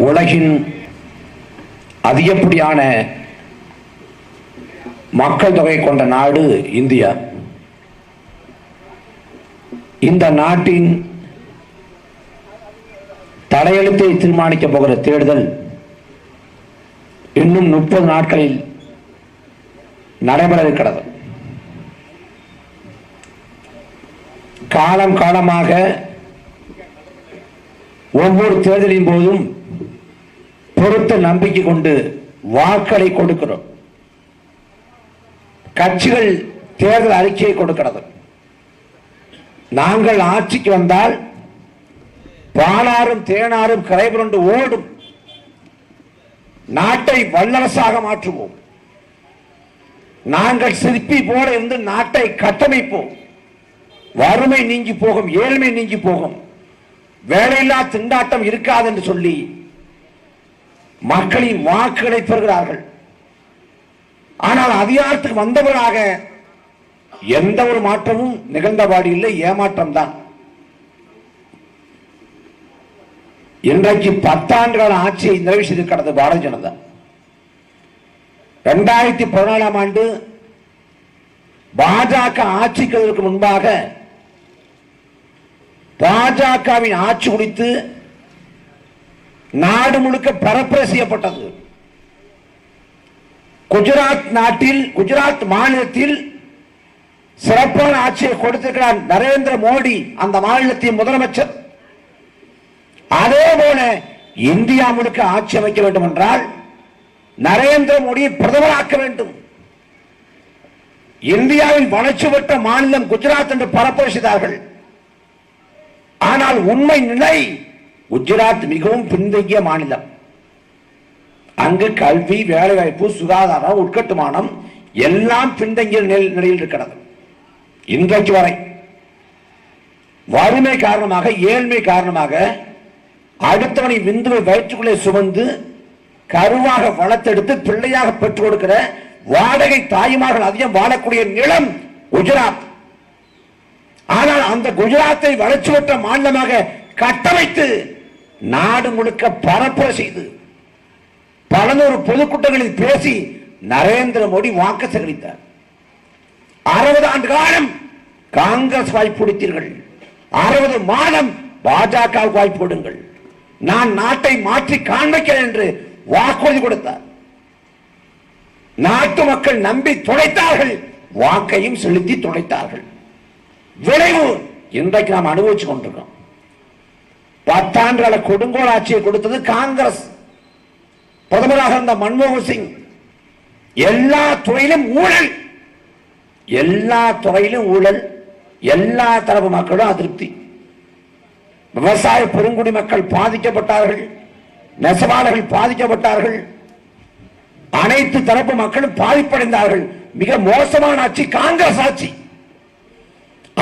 உலகின் அதிகப்படியான மக்கள் தொகை கொண்ட நாடு இந்தியா. இந்த நாட்டின் தலையெழுத்தை தீர்மானிக்க போகிற தேர்தல் இன்னும் 30 நாட்களில் நடைபெற இருக்கிறது. காலம் காலமாக ஒவ்வொரு தேர்தலின் போதும் பொறுத்த நம்பிக்கை கொண்டு வாக்களை கொடுக்கிறோம். கட்சிகள் தேர்தல் அறிக்கையை கொடுக்கிறது. நாங்கள் ஆட்சிக்கு வந்தால் பாலாறும் தேனாரும் கரைபுரண்டு ஓடும், நாட்டை வல்லரசாக மாற்றுவோம், நாங்கள் சிற்பி போல இருந்து நாட்டை கட்டமைப்போம், வறுமை நீங்கி போகும், ஏழ்மை நீங்கி போகும், வேலையில்லா திண்டாட்டம் இருக்காது என்று சொல்லி மக்களின் வாக்குகளை பெறுகிறார்கள். ஆனால் அதிகாரத்துக்கு வந்தவராக எந்த ஒரு மாற்றமும் நிகழ்ந்தபாடு இல்லை, ஏமாற்றம் தான். இன்றைக்கு 10 ஆண்டுகால ஆட்சியை நிறைவு செய்திருக்கிறது பாரதிய ஜனதா. 2014ஆம் ஆண்டு பாஜக ஆட்சிக்கு முன்பாக பாஜகவின் ஆட்சி குறித்து நாடு முழுக்க பரப்புரை செய்யப்பட்டது. குஜராத் மாநிலத்தில் சிறப்பான ஆட்சியை கொடுத்திருக்கிறார் நரேந்திர மோடி, அந்த மாநிலத்தின் முதலமைச்சர். அதே போல இந்தியா முழுக்க ஆட்சி அமைக்க வேண்டும் என்றால் நரேந்திர மோடியை பிரதமராக்க வேண்டும். இந்தியாவில் வளர்ச்சி பெற்ற மாநிலம் குஜராத் என்று பரப்புரை செய்தார்கள். ஆனால் உண்மை நிலை, குஜராத் மிகவும் பின்தங்கிய மாநிலம். அங்கு கல்வி, வேலைவாய்ப்பு, சுகாதாரம், உட்கட்டுமானம் எல்லாம் பின்தங்கிய நிலையில் இருக்கிறது. இன்றைக்கு வரை வறுமை காரணமாக, ஏழ்மை காரணமாக அடுத்தவனை விந்துவை வயிற்றுக்குள்ளே சுமந்து கருவாக வளர்த்தெடுத்து பிள்ளையாக பெற்றுக் கொடுக்கிற வாடகை தாய்மார்கள் அதிகம் வாழக்கூடிய நிலம் குஜராத். ஆனால் அந்த குஜராத்தை வளர்ச்சி பெற்ற மாநிலமாக கட்டமைத்து நாடு முழுக்க பரப்புரை செய்து 11 பொதுக்கூட்டங்களில் பேசி நரேந்திர மோடி வாக்கு சேகரித்தார். 60 ஆண்டு காலம் காங்கிரஸ் வாய்ப்பு கொடுத்தீர்கள், 60 மாதம் பாஜக வாய்ப்பு கொடுங்கள், நான் நாட்டை மாற்றி காண்பிக்கிறேன் என்று வாக்குறுதி கொடுத்தார். நாட்டு மக்கள் நம்பி துடைத்தார்கள், வாக்கையும் செலுத்தி துடைத்தார்கள். விளைவு இன்றைக்கு நாம் அனுபவித்துக் கொண்டிருக்கிறோம். 10 ஆண்டுகள கொடுங்கோல் ஆட்சியை கொடுத்தது காங்கிரஸ். பிரதமராக இருந்த மன்மோகன் சிங் எல்லா துறையிலும் ஊழல், எல்லா துறையிலும் ஊழல், எல்லா தரப்பு மக்களும் அதிருப்தி. விவசாய பெருங்குடி மக்கள் பாதிக்கப்பட்டார்கள், நெசவாளர்கள் பாதிக்கப்பட்டார்கள், அனைத்து தரப்பு மக்களும் பாதிப்படைந்தார்கள். மிக மோசமான ஆட்சி காங்கிரஸ் ஆட்சி.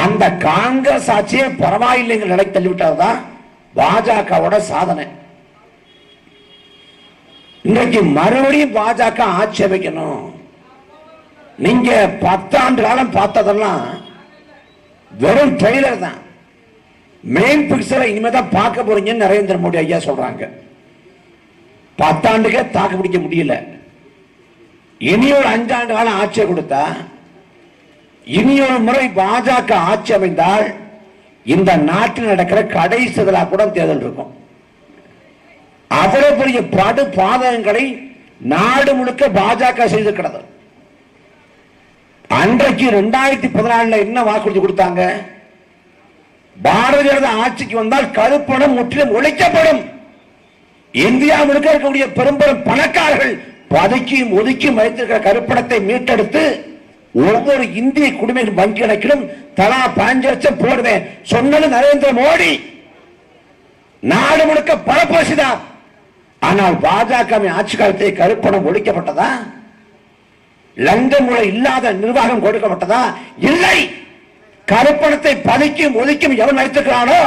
அந்த காங்கிரஸ் ஆட்சியை பரவாயில்லைங்க நிலை தள்ளிவிட்டதுதான் பாஜகவோட சாதனை. இன்றைக்கு மறுபடியும் பாஜக ஆட்சி அமைக்கணும். நீங்க 10 ஆண்டு காலம் பார்த்ததெல்லாம் வெறும் ட்ரெய்லர் தான். மெயின் பிக்சரை இனிமேதான் பார்க்க போறீங்கன்னு நரேந்திர மோடி ஐயா சொல்றாங்க. 10 ஆண்டுக்கே தாக்கு பிடிக்க முடியல. இனி ஒரு 5 ஆண்டு காலம் ஆட்சியை கொடுத்தா, இனி ஒரு முறை பாஜக ஆட்சி அமைந்தால் இந்த நாட்டில் நடக்கிற கடைசி கூட தேர்தல் இருக்கும். அவ்வளவு பெரிய படு பாதகங்களை நாடு முழுக்க பாஜக செய்திருக்கிறது. அன்றைக்கு 2014 என்ன வாக்குறுதி கொடுத்தாங்க? பாரதிய ஜனதா ஆட்சிக்கு வந்தால் கருப்பணம் முற்றிலும் ஒழிக்கப்படும். இந்தியா முழுக்க இருக்கக்கூடிய பெரும்பெரும் பணக்காரர்கள் பதுக்கியும் ஒதுக்கியும் வைத்திருக்கிற கருப்பணத்தை மீட்டெடுத்து ஒவ்வொரு இந்திய குடிமையின் வங்கி கணக்கிலும் தலா 5 லட்சம் போடுவேன் சொன்னது நரேந்திர மோடி. நாடு முழுக்க பரப்பரசிதான். ஆனால் பாஜக ஆட்சி காலத்தை கருப்பணம் ஒழிக்கப்பட்டதா? லஞ்ச முறை இல்லாத நிர்வாகம் கொடுக்கப்பட்டதா? இல்லை. கருப்பணத்தை பதுக்கியும் ஒதுக்கியும் எவன் வைத்திருக்கிறானோ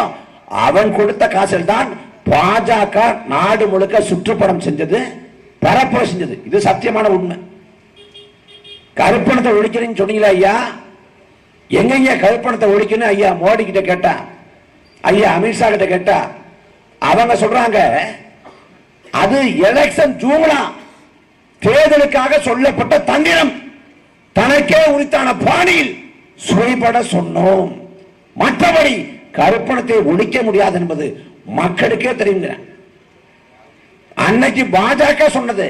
அவன் கொடுத்த காசில் தான் பாஜக நாடு முழுக்க சுற்றுப்படம் செஞ்சது, பரப்புரை செஞ்சது. இது சத்தியமான உண்மை. கருப்பணத்தை ஒழிக்கிறீன்னு சொன்னீங்களா ஐயா? எங்க கருப்பணத்தை ஒழிக்கணும் ஐயா மோடி கிட்ட கேட்டா ஐயா அமித்ஷா கிட்ட கேட்டா அவங்க சொல்றாங்க அது எலெக்ஷன் ஜூம்லா தேர்தலுக்காக சொல்லப்பட்ட தந்திரம், தனக்கே உரித்தான பாணியில் சுவைபட சொன்னோம், மற்றபடி கருப்பணத்தை ஒழிக்க முடியாது என்பது மக்களுக்கே தெரியுங்க. அன்னைக்கு பாஜக சொன்னது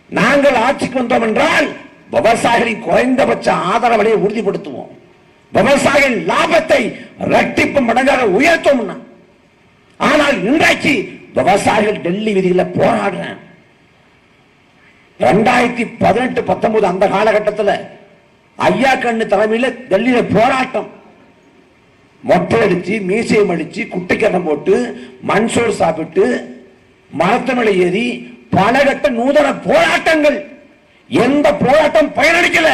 நாங்கள் ஆட்சிக்கு வந்தோம் என்றால் விவசாயிகளின் குறைந்தபட்ச ஆதரவை உறுதிப்படுத்துவோம், விவசாயிகள் லாபத்தை இரட்டிப்பு மடங்காக உயர்த்தும். ஆனால் இன்றைக்கு விவசாயிகள் டெல்லி வீதியில் போராடுறேன். 2018-19 அந்த காலகட்டத்தில் ஐயா கண்ணு தலைமையில் டெல்லியில போராட்டம், மொட்டை அடிச்சு மீசையம் அடிச்சு குட்டைக்கரம் போட்டு மண்சோறு சாப்பிட்டு மரத்தமிழை ஏறி பல கட்ட நூதன போராட்டங்கள். எந்த போராட்டம் பயனளிக்கல.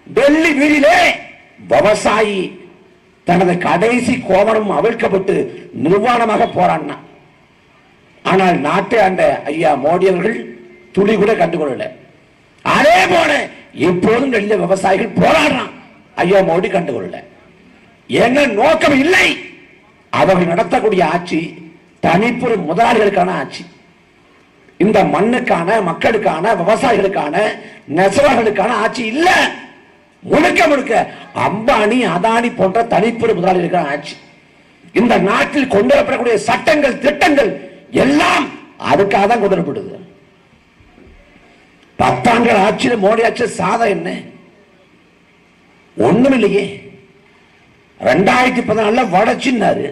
டெல்லி வீதியிலே விவசாயி தனது கடைசி கோவணம் அவிழ்க்கப்பட்டு நிர்வாணமாக போராடினான். ஆனால் நாட்டை ஆண்ட ஐயா மோடி அவர்கள் துளி கூட கண்டுகொள்ளல. அதே போல இப்போதும் டெல்லியில் விவசாயிகள் போராடுறான், ஐயா மோடி கண்டுகொள்ளல. என்ன நோக்கம் இல்லை, அவர்கள் நடத்தக்கூடிய ஆட்சி தனிப்புற முதலாளிகளுக்கான ஆட்சி. இந்த மண்ணுக்கான, மக்களுக்கான, விவசாயிகளுக்கான, நெசவாளர்களுக்கான ஆட்சி இல்ல. முழுக்க முழுக்க அம்பானி அதானி போன்ற தனிப்புற முதலாளிகளுக்கான ஆட்சி. இந்த நாட்டில் கொண்டு வரப்படக்கூடிய சட்டங்கள் திட்டங்கள் எல்லாம் அதுக்காக தான் கொண்டு வரப்படுது. 10 ஆண்டுகள் ஆட்சியில் மோடி ஆட்சி சாதம் என்ன? ஒண்ணும் இல்லையே. 2014 வடச்சின்னாரு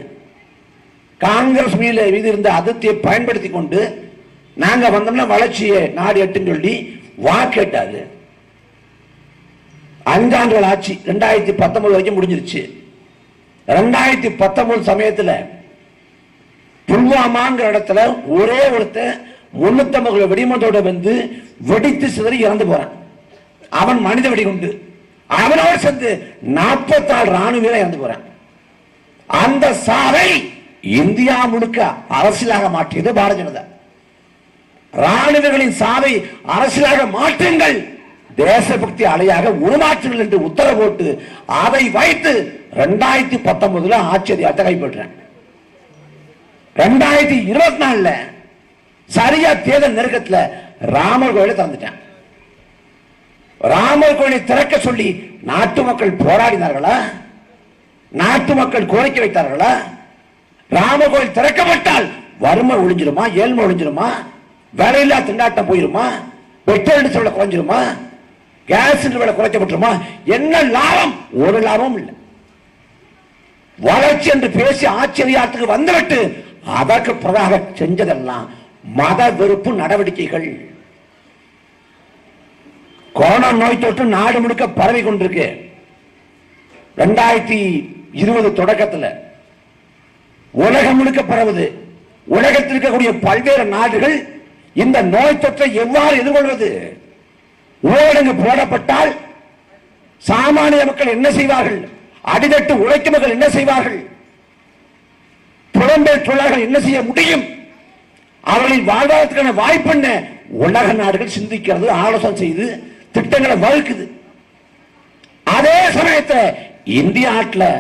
காங்கிரஸ் மீது இருந்த அதிர்ச்சியை பயன்படுத்தி கொண்டு நாங்க வந்தோம்னா வளர்ச்சியை நாடு எட்டுன்னு சொல்லி வாக்கேட்டாரு. 5 ஆண்டுகள் ஆட்சி 2019 வரைக்கும் முடிஞ்சிருச்சு. 2019 சமயத்தில் புல்வாமாங்கிற இடத்துல ஒரே ஒருத்தர் 350 வெடிமண்டோட வந்து வெடித்து சிதறி இறந்து போறான். அவன் மனித வெடிகுண்டு. அவனோடு சேர்ந்து 44 ராணுவ இறந்து போறான். அந்த சாவை இந்தியா முழுக்க அரசியலாக மாற்றியது பாரதிய ஜனதா. ராணுவர்களின் சாவை அரசியலாக மாற்றுங்கள், தேசபக்தி அலையாக உருமாற்றுங்கள் என்று உத்தரவு போட்டு அதை வைத்து 2019 ஆட்சி அதிகாரத்தை கைப்பற்றான். 2024 சரியா தேர்தல் நெருக்கத்தில் ராமர் கோயிலை திறந்துட்டான். ராமர் கோயிலை திறக்க சொல்லி நாட்டு மக்கள் போராடினார்களா? நாட்டு மக்கள் கோரிக்கை வைத்தார்களா? ராமர் கோயில் திறக்கப்பட்டால் வறுமை ஒழிஞ்சிருமா? ஏழ்மை ஒழிஞ்சிருமா? வேலையில்லா திண்டாட்டம் போயிருமா? பெட்ரோல் விலை குறைஞ்சிருமா? கேஸ் விலை குறைக்கப்பட்டுருமா? என்ன லாபம்? ஒரு லாபமும் இல்லை. வளர்ச்சி என்று பேசி ஆச்சரியத்துக்கு வந்துவிட்டு அதற்கு பிரதாக செஞ்சதெல்லாம் மத வெறுப்பு நடவடிக்கைகள். கொரோனா நோய் தொற்று நாடு முழுக்க பரவி கொண்டிருக்கு. 2020 தொடக்கத்தில் உலகம் முழுக்க பரவுது. உலகத்தில் இருக்கக்கூடிய பல்வேறு நாடுகள் இந்த நோய் தொற்றை எவ்வாறு எதிர்கொள்வது? ஊரடங்கு போடப்பட்டால் சாமானிய மக்கள் என்ன செய்வார்கள்? அடித்தட்டு உழைக்கும் மக்கள் என்ன செய்வார்கள்? புலம்பெயர் தொழிலாளர்கள் என்ன செய்ய முடியும்? அவர்களின் வாழ்வாதாரத்துக்கான வாய்ப்பு என்ன? உலக நாடுகள் சிந்திக்கிறது, ஆலோசனை செய்து திட்டங்களை வகுக்குது. அதே சமயத்தில் இந்திய நாட்டில்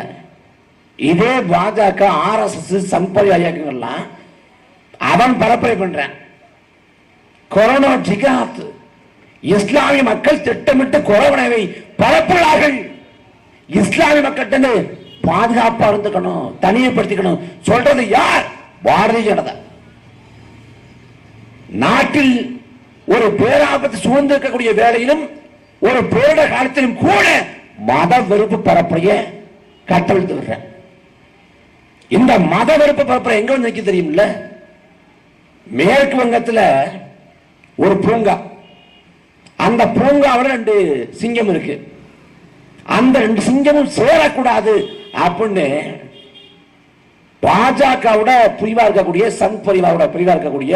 இதே பாஜக, RSS, சங்பரி இயக்கங்கள்லாம் அவன் பரப்புரை பண்றான். கொரோனா ஜிகாத், இஸ்லாமிய மக்கள் திட்டமிட்டு கொரோனாவை பரப்புகிறார்கள். இஸ்லாமிய மக்கள் பாதுகாப்பா இருந்துக்கணும், தனிமைப்படுத்திக்கணும் சொல்றது யார்? பாரதிய ஜனதா. நாட்டில் ஒரு பேராபத்து சூழ்ந்திருக்கக்கூடிய வேளையிலும் ஒரு பேரிட காலத்திலும் கூட மத வெறுப்பு பரப்புரைய கட்டவிழ்த்து விடுற. இந்த மத வெறுப்பு பரப்புரை எங்க வந்து நிக்க தெரியுமில்ல? மேற்கு வங்கத்தில் ஒரு பூங்கா, அந்த பூங்காவில் 2 சிங்கம் இருக்கு. அந்த 2 சிங்கமும் சேரக்கூடாது அப்படின்னு பாஜகவோட பிரிவா இருக்கக்கூடிய, சங் பரிவாரோட பிரிவா இருக்கக்கூடிய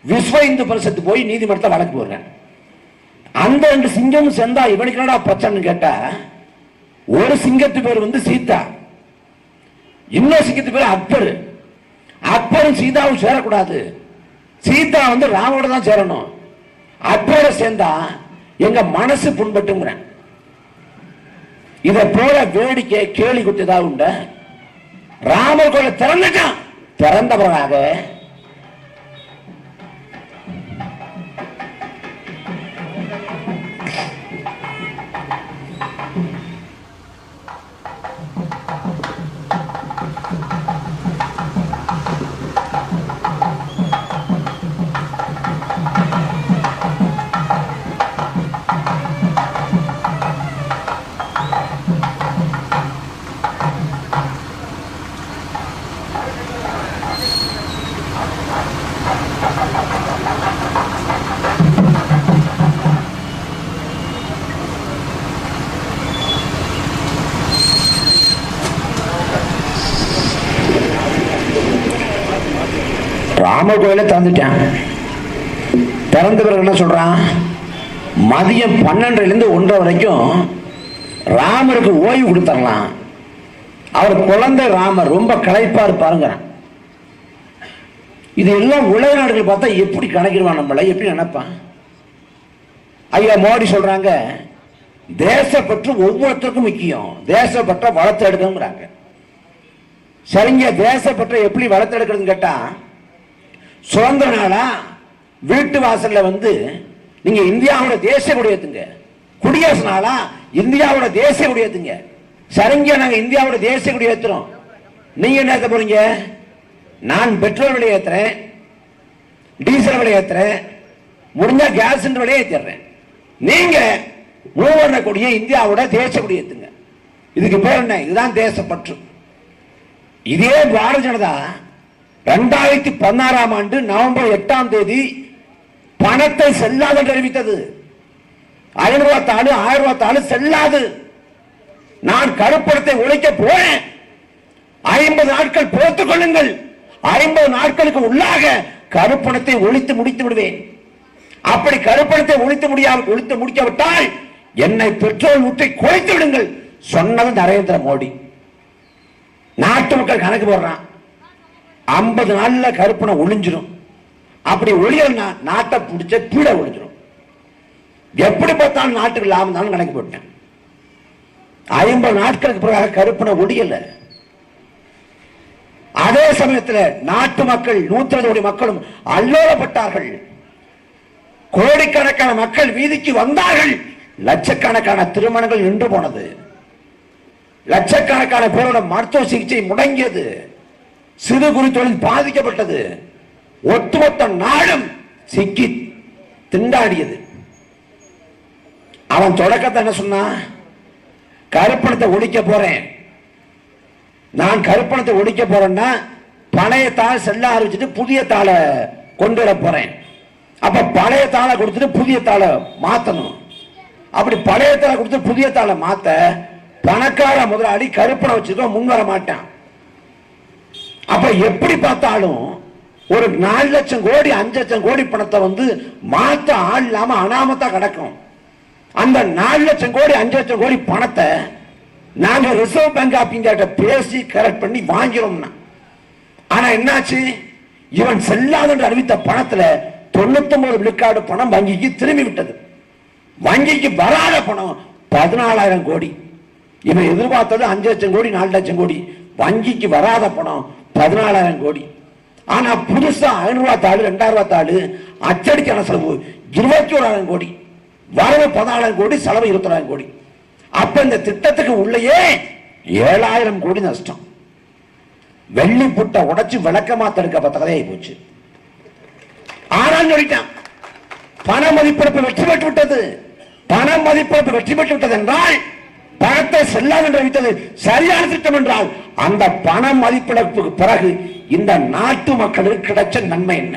விஸ்வ இந்து பரிஷத்து போய் நீதிமன்றத்தை வழக்கு போடுறேன். அந்த 2 சிங்கமும் சேர்ந்தா இவனுக்கு என்னடா பிரச்சனை கேட்டா, ஒரு சிங்கத்து பேர் வந்து சீதா, இன்னொரு சிங்கத்து பேர் அக்பர். அக்பரும் சீதாவும் சேரக்கூடாது, சீதா வந்து ராமோட தான் சேரணும். அக்பரோட சேர்ந்தா எங்க மனசு புண்பட்டுங்கிறேன். இதை போல வேடிக்கை கேலி குத்து ஏதாவது உண்ட? ராமர் கோயிலை திறந்துட்டான். திறந்த பிறகாக ராமர் கோயிலை திறந்துட்டான். திறந்த பிறகு என்ன சொல்றான்? மதியம் 12லிருந்து 1:30 வரைக்கும் ராமருக்கு ஓய்வு கொடுத்துடலாம். அவர் குழந்தை ராமர் ரொம்ப களைப்பா இருப்பாருங்க. இது எல்லாம் உலக நாடுகள் பார்த்தா எப்படி கணக்கிடுவான், நம்மளை எப்படி நினைப்பான்? ஐயா மோடி சொல்றாங்க தேசப்பற்று ஒவ்வொருத்தருக்கும் முக்கியம், தேசப்பற்ற வளர்த்து எடுக்கணுங்கிறாங்க. சரிங்க, தேசப்பற்ற எப்படி வளர்த்து எடுக்கிறதுன்னு கேட்டா, சுதந்திர நாளா வீட்டு வாசல்ல நீங்க இந்தியாவோட தேசிய கொடி ஏத்துங்க. குடியரசு நாளா இந்தியாவோட தேசிய கொடி ஏத்துங்க. சரிங்க, நாங்க இந்தியாவோட தேசிய கொடி ஏத்துறோம். நீங்க என்ன ஏத்த போறீங்க? நான் பெட்ரோல் விலை ஏத்துறேன், டீசல் விலை ஏத்துறேன், முடிஞ்சா கேஸ் விலையை ஏத்திடுறேன். நீங்க மூவர்ண கொடியை இந்தியாவோட தேசிய கொடி ஏத்துங்க. இதுக்கு பேர் என்ன? இதுதான் தேசப்பற்று. இதே பாரதிய ஜனதா 2016ஆம் ஆண்டு நவம்பர் 8ஆம் தேதி பணத்தை செல்லாது என்று அறிவித்தது. 500 ரூபாய் தாள் 1000 ரூபாய் தாள் செல்லாது. நான் கருப்பணத்தை ஒழிக்க போறேன். 50 நாட்கள் பொறுத்துக் கொள்ளுங்கள். 50 நாட்களுக்கு உள்ளாக கருப்பணத்தை ஒழித்து முடித்து விடுவேன். அப்படி கருப்பணத்தை ஒழித்து முடிக்காவிட்டால் என்னை பெட்ரோல் ஊற்றி குறைத்து விடுங்கள் சொன்னது நரேந்திர மோடி. நாட்டு மக்கள் கணக்கு போடுறான். 50 நாள்ல கருப்பணம் ஒளிஞ்சிடும். அப்படி ஒளியல்னா நாட்டை பிடிச்ச பீட ஒளிஞ்சிடும். எப்படி பார்த்தாலும் நாட்டுக்கு லாபம் தான் கணக்கு போட்டேன். 50 நாட்களுக்கு பிறகு கருப்பணம் ஒளியல. அதே சமயத்தில் நாட்டு மக்கள் 120 கோடி மக்களும் அல்லோலப்பட்டார்கள். கோடிக்கணக்கான மக்கள் வீதிக்கு வந்தார்கள். லட்சக்கணக்கான திருமணங்கள் நின்று போனது. லட்சக்கணக்கான பேரோட மருத்துவ சிகிச்சை முடங்கியது. சிறு குறு தொழில் பாதிக்கப்பட்டது. ஒட்டுமொத்த நாடும் சிக்கி திண்டாடியது. அவன் தொடக்கத்தை என்ன சொன்னா? கருப்பணத்தை ஒழிக்க போறேன். நான் கருப்பணத்தை ஒழிக்க போறேன்னா பழைய தாள் செல்ல ஆரம்பிச்சுட்டு புதிய தாளை கொண்டு வர போறேன். அப்ப பழைய தாளை கொடுத்துட்டு புதிய தாளை மாத்தணும். அப்படி பழைய தாளை கொடுத்து புதிய தாளை மாத்த பணக்கார முதலாளி கருப்பணம் வச்சுக்க முன் வர மாட்டான். அப்ப எப்படி பார்த்தாலும் ஒரு 4 லட்சம் கோடி 5 லட்சம் கோடி பணத்தை மாத்த ஆள் இல்லாம அனாமத்தா கிடக்கும். அந்த 4 லட்சம் கோடி 5 லட்சம் கோடி பணத்தை நாங்க ரிசர்வ் பேங்க் ஆஃப் இந்தியா பேசி கரெக்ட் பண்ணி வாங்கிறோம்னா, ஆனா என்னாச்சு? இவன் செல்லாது என்று அறிவித்த பணத்துல 99 விழுக்காடு பணம் வங்கிக்கு திரும்பி விட்டது. வங்கிக்கு வராத பணம் 14,000 கோடி. இவன் எதிர்பார்த்தது 5 லட்சம் கோடி 4 லட்சம் கோடி. வங்கிக்கு வராத பணம் 14,000 கோடி. ஆனா புதுசா 500 ரூபாய் தாள் 2000 ரூபாய் தாள் அச்சடிக்கான செலவு 21,000 கோடி. வரவு 14,000 கோடி, செலவு 21,000 கோடி. அப்ப இந்த திட்டத்துக்கு உள்ளேயே 7,000 கோடி நஷ்டம். வெள்ளி புட்டை உடைச்சு விளக்கமா தடுக்க கதையாகி போச்சு. ஆனால் சொல்லிட்டான் பண மதிப்பிழப்பு வெற்றி பெற்று விட்டது. பண மதிப்பிழப்பு வெற்றி பெற்று விட்டது என்றால் பணத்தை செல்லாது என்று அறிவித்தது சரியான திட்டம் என்றால் அந்த பண மதிப்பிழப்புக்கு பிறகு இந்த நாட்டு மக்களுக்கு கிடைச்ச நன்மை என்ன?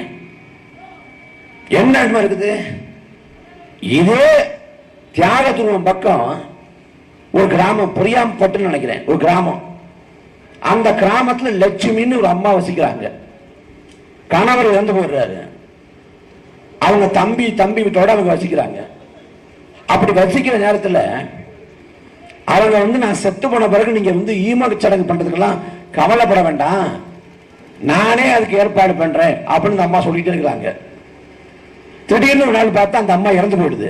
என்ன நன்மை இருக்குது? இதே தியாகதுருவம் பக்கம் ஒரு கிராமம், புரியாமப்பட்டு நினைக்கிறேன், ஒரு கிராமம். அந்த கிராமத்துல லட்சுமின்னு ஒரு அம்மா வசிக்கிறாங்க. கணவர் இறந்து போடுறாரு. அவங்க தம்பி வீட்டோட அவங்க வசிக்கிறாங்க. அப்படி வசிக்கிற நேரத்தில் அவங்க நான் செத்து போன பிறகு நீங்க ஈம சடங்கு பண்றதுக்கெல்லாம் கவலைப்பட வேண்டாம், நானே அதுக்கு ஏற்பாடு பண்றேன் அப்படின்னு அம்மா சொல்லிட்டு இருக்கிறாங்க. திடீர்னு ஒரு நாள் பார்த்தா அந்த அம்மா இறந்து போயிடுது.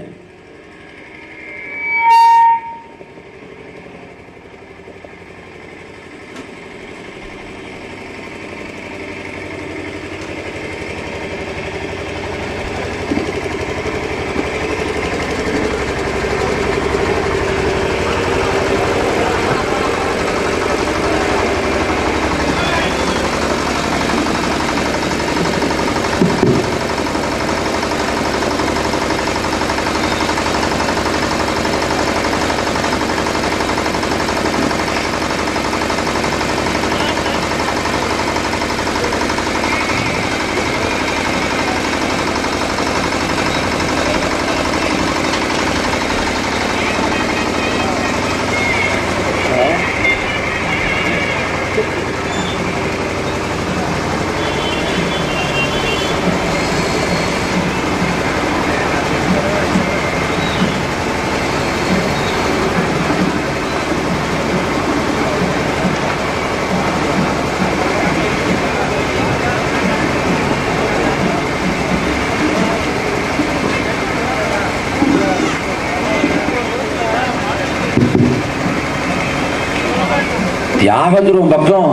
யாகந்தூர் பக்கம்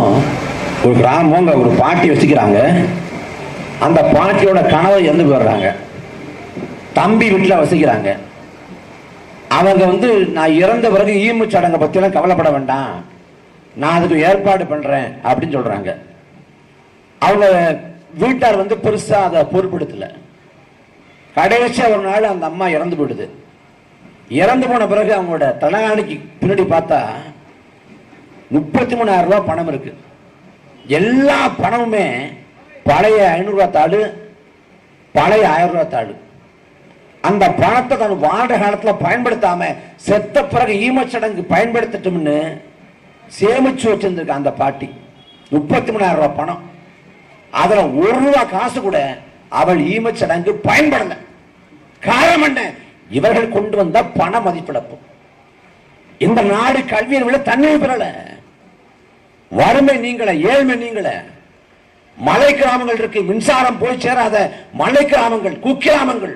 ஒரு கிராமம், ஒரு பாட்டி வச்சுக்கிறாங்க. அந்த பாட்டியோட கணவர் இறந்து போயிடுறாங்க. தம்பி வீட்டில் வசிக்கிறாங்க. அவங்க நான் இறந்த பிறகு ஈமு சடங்கை பற்றியெல்லாம் கவலைப்பட வேண்டாம், நான் அதுக்கு ஏற்பாடு பண்றேன் அப்படின்னு சொல்றாங்க. அவங்க வீட்டார் பெருசா அதை பொருட்படுத்தல. கடைசியா ஒரு நாள் அந்த அம்மா இறந்து போயிடுது. இறந்து போன பிறகு அவங்களோட தலைகாணிக்கு பின்னாடி பார்த்தா 33,000 ரூபாய் பணம் இருக்கு. எல்லா பணமுமே பழைய 500 ரூபாய் தாள், பழைய 1000 ரூபாய் தாள். அந்த பணத்தை தன் வாழ்ற காலத்துல பயன்படுத்தாம செத்த பிறகு ஈமச்சடங்கு பயன்படுத்தட்டும்னு சேமிச்சு வச்சிருந்திருக்க அந்த பாட்டி. 33,000 ரூபாய் பணம். அதுல 1 ரூபாய் காசு கூட அவள் ஈமச்சடங்கு பயன்படல. காரணம் என்ன? இவர்கள் கொண்டு வந்த பண மதிப்பிழப்பு. இந்த நாடு கல்வியை விட தண்ணீர் பெறல. வறுமை நீங்கள, ஏழ்மை நீங்கள. மலை கிராமங்கள் இருக்கு, மின்சாரம் போய் சேராத மலை கிராமங்கள், குக்கிராமங்கள்,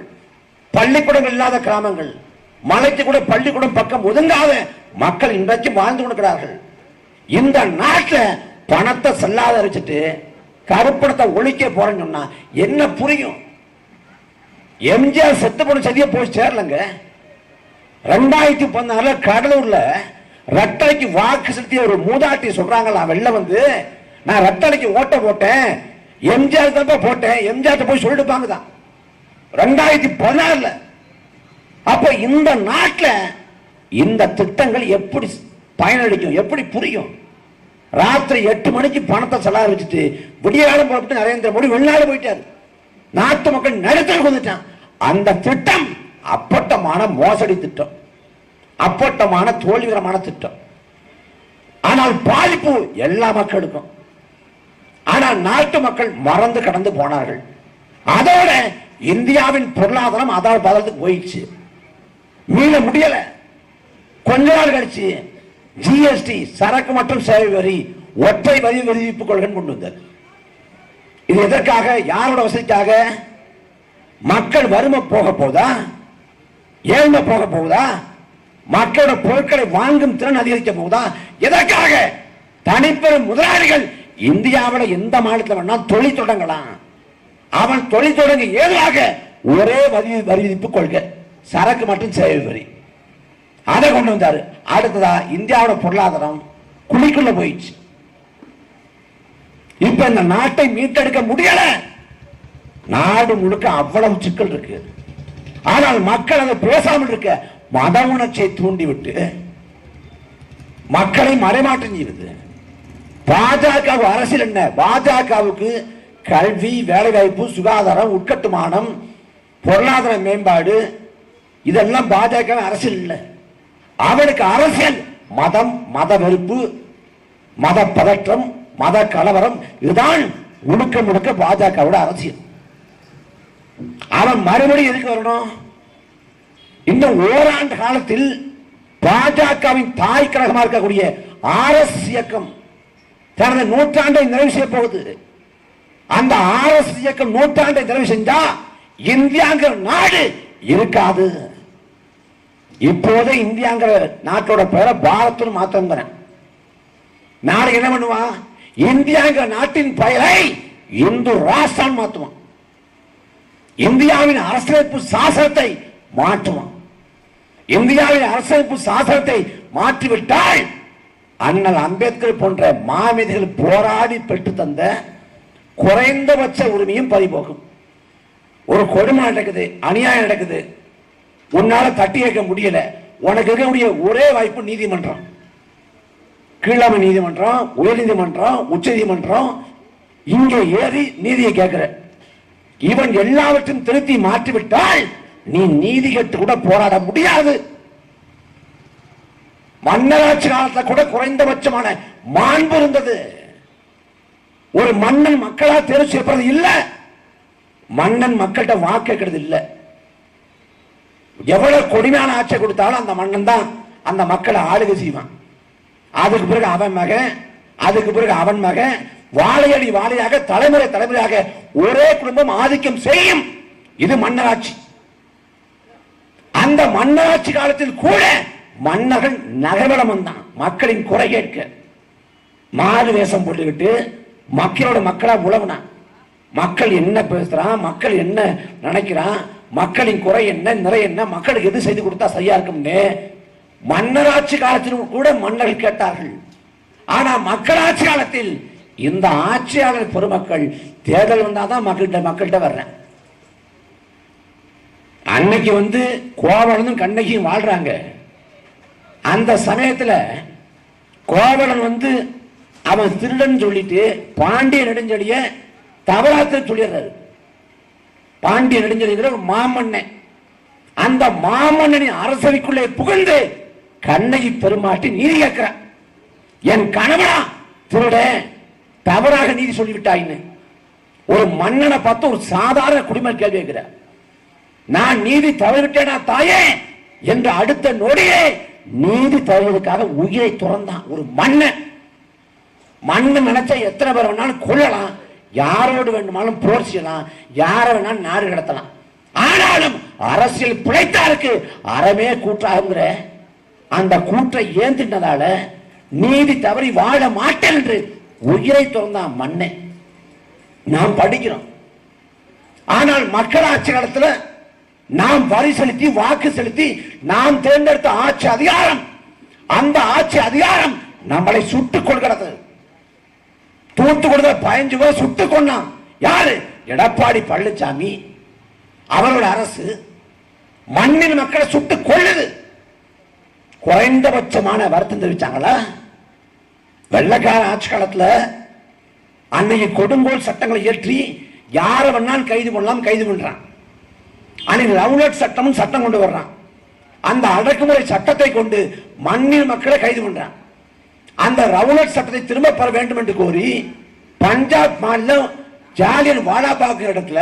பள்ளிக்கூடங்கள் இல்லாத கிராமங்கள், மலைக்கு கூட பள்ளிக்கூடம் பக்கம் ஒதுங்காத மக்கள் இன்றைக்கு வாழ்ந்து கொண்டிருக்கிறார்கள். இந்த நாட்டில் பணத்தை செல்லாத வச்சுட்டு கருப்பணத்தை ஒழிக்க போறேன்னு சொன்னா என்ன புரியும்? எம்ஜிஆர் செத்து போன சதியை போய் சேரலங்க. 2016 கடலூர்ல ரெட்டலைக்கு வாக்கு செலுத்திய ஒரு மூதாட்டி சொல்றாங்களா, வெளில நான் ரெட்டலைக்கு ஓட்ட போட்டேன், எம்ஜிஆர் தான் போட்டேன், எம்ஜிஆர் போய் சொல்லிடுப்பாங்க தான் 2016. அப்ப இந்த நாட்டில் இந்த திட்டங்கள் எப்படி பயனளிக்கும், எப்படி புரியும்? ராத்திரி 8 மணிக்கு பணத்தை செலவு வச்சுட்டு விடியாலம் போட்டு நரேந்திர மோடி வெளிநாடு போயிட்டாரு. நாட்டு மக்கள் நடுத்தல் வந்துட்டான். அந்த திட்டம் அப்பட்டமான மோசடி திட்டம், அப்பட்டமான தோல்விகரமான திட்டம். ஆனால் பாதிப்பு எல்லா மக்களுக்கும். ஆனால் நாட்டு மக்கள் மறந்து கடந்து போனார்கள். அதோட இந்தியாவின் பொருளாதாரம் அதாவது பதத்துக்கு போயிடுச்சு, மீள முடியல. கொஞ்ச நாள் கழிச்சு ஜிஎஸ்டி, சரக்கு மற்றும் சேவை வரி, ஒற்றை வரி விதிப்பு கொள்கை கொண்டு வந்தார். இது எதற்காக? யாரோட வசதிக்காக? மக்கள் வறுமை போக போதா, ஏழ்மை போக போகுதா, மக்களோட பொருட்களை வாங்கும் திறன் அதிகரிக்க போகுதா? எதற்காக? தனிப்பெரும் முதலாளிகள் இந்தியாவில் எந்த மாநிலத்தில் வேணா தொழில் தொடங்கலாம். அவன் தொழில் தொடங்க ஏதுவாக ஒரே வரி விதிப்பு கொள்கை, சரக்கு மற்றும் சேவை வரி, அதை கொண்டு வந்தாரு. அடுத்ததா இந்தியாவோட பொருளாதாரம் குழிக்குள்ள போயிடுச்சு. இப்ப இந்த நாட்டை மீட்டெடுக்க முடியல. நாடு முழுக்க அவ்வளவு சிக்கல் இருக்கு. ஆனால் மக்கள் அதை பேசாமல் இருக்க மத உணர்ச்சியை தூண்டிவிட்டு மக்களை மறைமாற்றம் செய்வது. பாஜக அரசியல் என்ன? பாஜகவுக்கு கல்வி, வேலைவாய்ப்பு, சுகாதாரம், உட்கட்டுமானம், பொருளாதார மேம்பாடு, இதெல்லாம் பாஜக அரசியல் இல்லை. அவனுக்கு அரசியல் மதம், மத வெறுப்பு, மத பதற்றம், மத கலவரம். இதுதான் முழுக்க முழுக்க பாஜகவோட அரசியல். அவன் மறுபடியும் எதுக்கு வரணும்? இன்னும் ஓராண்டு காலத்தில் பாஜகவின் தாய் கழகமாக இருக்கக்கூடிய RS இயக்கம் தனது நூற்றாண்டை நிறைவு செய்ய போகுது. அந்த RS இயக்கம் நூற்றாண்டை நிறைவு செஞ்சா இந்தியாங்கிற நாடு இருக்காது. இப்போதே இந்தியாங்கிற நாட்டோட பெயரை பாரத்னு மாத்தம். நாளைக்கு என்ன பண்ணுவான்? இந்தியாங்கிற நாட்டின் பெயரை இந்து ராஷ்டிரம் மாற்றுவான். இந்தியாவின் அரசியலமைப்பு சாசனத்தை மாற்றுவான். இந்தியாவின் அரசியலமைப்பு சாசனத்தை மாற்றிவிட்டால் அண்ணல் அம்பேத்கர் போன்ற மாமேதைகள் போராடி பெற்று தந்த குறைந்தபட்ச உரிமையும் பறிபோகும். ஒரு கொடுமை நடக்குது, அநியாயம் நடக்குது, உன்னால தட்டி கேட்க முடியல, உனக்கு இருக்கக்கூடிய ஒரே வாய்ப்பு நீதிமன்றம். கீழமை நீதிமன்றம், உயர் நீதிமன்றம், உச்ச நீதிமன்றம். இங்க ஏறி நீதியை கேட்கிற இவன் எல்லாவற்றையும் திருத்தி மாற்றிவிட்டால் நீ நீதி கேட்டு கூட போராட முடியாது. மன்னராட்சி காலத்தில் கூட குறைந்தபட்சமான மாண்பு இருந்தது. ஒரு மன்னன் மக்களால் தேர்வு செய்யப்படுறது இல்ல, மன்னன் மக்கள்கிட்ட வாக்கு கேட்கறது இல்ல. எவ்வளவு கொடுமையான ஆட்சி கொடுத்தாலும் அந்த மன்னன் தான் அந்த மக்களை ஆளுகை செய்வான். அதுக்கு பிறகு அவன் மகன், அதுக்கு பிறகு அவன் மகன், வாழையடி வாழையாக தலைமுறை தலைமுறையாக ஒரே குடும்பம் ஆதிக்கம் செய்யும். இது மன்னராட்சி. அந்த மன்னராட்சி காலத்தில் கூட மன்னர்கள் நகர்வலம் வந்தான் மக்களின் குறை கேட்க. மாறு வேஷம் போட்டுக்கிட்டு மக்களோட மக்களா உழவுனா, மக்கள் என்ன பேசுறான், மக்கள் என்ன நினைக்கிறான், மக்களின் குறை என்ன, நிறை என்ன, மக்களுக்கு எது செய்து கொடுத்தா சரியா இருக்கும்னு மன்னராட்சி காலத்திலும் கூட மன்னர்கள் கேட்டார்கள். ஆனா மக்களாட்சி காலத்தில் இந்த ஆட்சியாளர் பெருமக்கள் தேர்தல் வந்தாதான் மக்கள்கிட்ட வர்றேன். அன்னைக்கு கோவலனும் கண்ணகியும் வாழ்றாங்க. அந்த சமயத்துல கோவலன் அவன் திருடன் சொல்லிட்டு பாண்டிய நெடுஞ்செழிய தவறாத்த சொல்லிடுறாரு. பாண்டிய நெடுஞ்செழிய மாமன்னன், அந்த மாமன்னனின் அரசவைக்குள்ளே புகழ்ந்து கண்ணகி பெருமாட்டி நீதி கேட்கிறான். என் கணவனா திருட தவறாக நீதி சொல்லிவிட்டாயின்னு ஒரு மன்னனை பார்த்து ஒரு சாதாரண குடிமகன் கேள்வி கேட்கிற, நான் நீதி தவறிவிட்டேனா தாயே என்று அடுத்த நொடியே நீதி தருவதற்காக உயிரை துறந்தான் ஒரு மன்னன். மன்னன் நினைச்சா எத்தனை பேர் வேணாலும் கொள்ளலாம், யாரோடு வேண்டுமானாலும் போர் செய்யலாம், யாரை வேணாலும் நாடு கடத்தலாம். ஆனாலும் அரசியல் பிழைத்தாருக்கு அறமே கூட்டாகுங்கிற அந்த கூற்றை ஏந்தினதால நீதி தவறி வாழ மாட்டேன் என்று உயிரை துறந்தான் மன்னன். நாம் படிக்கிறோம். ஆனால் மக்களாட்சி காலத்தில் நாம் வரி செலுத்தி வாக்கு செலுத்தி நாம் தேர்ந்தெடுத்த ஆட்சி அதிகாரம், அந்த ஆட்சி அதிகாரம் நம்மளை சுட்டுக் கொள்கிறது. தூத்துக்குடி 15 பேர் சுட்டுக் கொண்டான். யாரு? எடப்பாடி பழனிசாமி அவரோட அரசு மண்ணின் மக்களை சுட்டுக் கொள்ளுது. குறைந்தபட்சமான வருத்தம் தெரிவிச்சாங்களா? வெள்ளக்கார ஆட்சி காலத்தில் அன்னைக்கு கொடுங்கோல் சட்டங்களை ஏற்றி யாரை வேணாலும் கைது பண்ணலாம், கைது பண்றான். அன்னைக்கு ரவுலட் சட்டமும் சட்டம் கொண்டு வர்றான். அந்த அடக்குமுறை சட்டத்தை கொண்டு மண்ணின் மக்களை கைது பண்றான். அந்த ரவுலட் சட்டத்தை திரும்ப பெற வேண்டும் என்று கோரி பஞ்சாப் மாநிலம் ஜாலியன் வாலாபாக் இடத்துல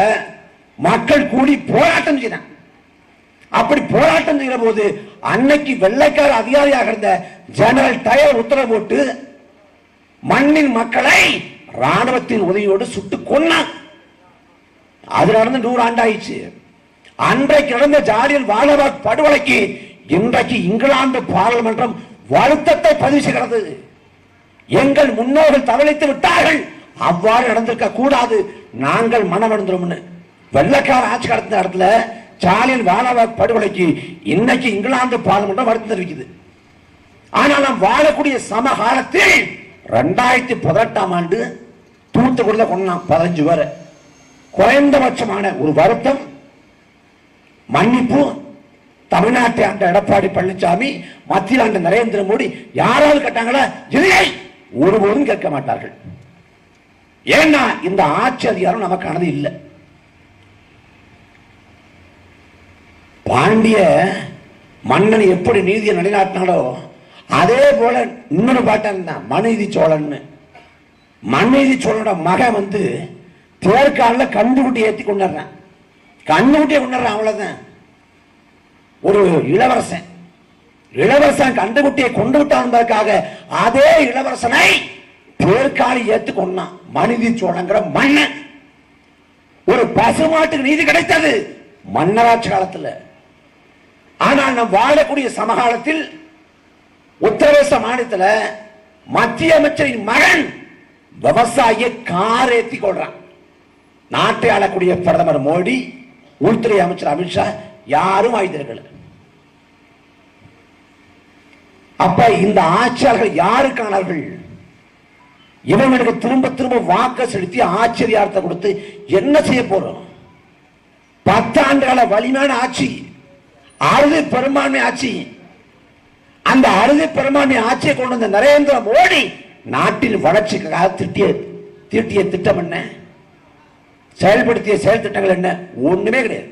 மக்கள் கூடி போராட்டம் செய்தாங்க. அப்படி போராட்டம் செய்கிற போது அன்னைக்கு வெள்ளைக்கார அதிகாரியாக இருந்த ஜெனரல் டயர் உத்தரவு போட்டு மண்ணின் மக்களை ராணுவத்தின் உதவியோடு சுட்டு கொன்னான். அது நடந்து 100 ஆண்டு ஆயிடுச்சு. அன்றைக்கு நடந்த ஜாலியன் வாலாபாக் படுகொலைக்கு இன்றைக்கு இங்கிலாந்து பாராளுமன்றம் வருத்தத்தை பதிவு செய்கிறது. எங்கள் முன்னோர்கள் தவளைத்து விட்டார்கள், அவ்வாறு நடந்திருக்க கூடாது, நாங்கள் மனமடைந்தோம். வெள்ளக்கார ஆட்சி கடந்த இடத்துல ஜாலியன் வாலாபாக் படுகொலைக்கு இன்னைக்கு இங்கிலாந்து பாராளுமன்றம் வருத்தம் தெரிவிக்குது. ஆனால் நாம் வாழக்கூடிய சமகாலத்தில் 2018ஆம் ஆண்டு தூத்துக்குடியில் கொண்டான் 15 பேர். குறைந்தபட்சமான ஒரு வருத்தம், மன்னிப்பு தமிழ்நாட்டை ஆண்ட எடப்பாடி பழனிசாமி, மத்தியில் ஆண்ட நரேந்திர மோடி யாராவது கேட்டாங்களா? இல்லை, ஒருபோதும் கேட்க மாட்டார்கள். ஏன்னா இந்த ஆட்சி அதிகாரம் நமக்கானது இல்லை. பாண்டிய மன்னன் எப்படி நீதியை நிலைநாட்டினாலோ அதே போல இன்னொரு பாட்டன் தான் மனுநீதி சோழன். மனுநீதி சோழனோட மகன் தேர்காலில் கண்டுகுட்டி ஏற்றி கொண்டாடுறான். கண்ணுக்குட்டியை கொண்டாடுறான், அவ்வளவுதான். ஒரு இளவரசன் கண்டுகுட்டியை கொண்டு விட்டான். அதே இளவரசனை தேர்காலி ஏத்து கொண்டான் மனுநீதி சோழங்கிற மன்னன். ஒரு பசுமாட்டுக்கு நீதி கிடைத்தது மன்னராட்சி காலத்தில். ஆனால் நாம் வாழக்கூடிய சமகாலத்தில் உத்தரப்பிரதேச மாநிலத்தில் மத்திய அமைச்சரின் மகன் விவசாயியை கார் ஏற்றி கொள்றான். நாட்டை ஆளக்கூடிய பிரதமர் மோடி, உள்துறை அமைச்சர் அமித்ஷா யாரும் ஆயுதர்கள். அப்ப இந்த ஆட்சியாளர்கள் யாருக்கானார்கள்? இவங்களுக்கு திரும்ப திரும்ப வாக்கு செலுத்தி ஆட்சி அதிகாரத்தை கொடுத்து என்ன செய்ய போறோம்? 10 ஆண்டுகால வலிமையான ஆட்சி, அறுதி பெரும்பான்மை ஆட்சி. அந்த அறுதி பெரும்பான்மை ஆட்சியை கொண்டு வந்த நரேந்திர மோடி நாட்டின் வளர்ச்சிக்காக தீட்டிய திட்டம் என்ன? செயல்படுத்திய செயல் திட்டங்கள் என்ன? ஒண்ணுமே கிடையாது.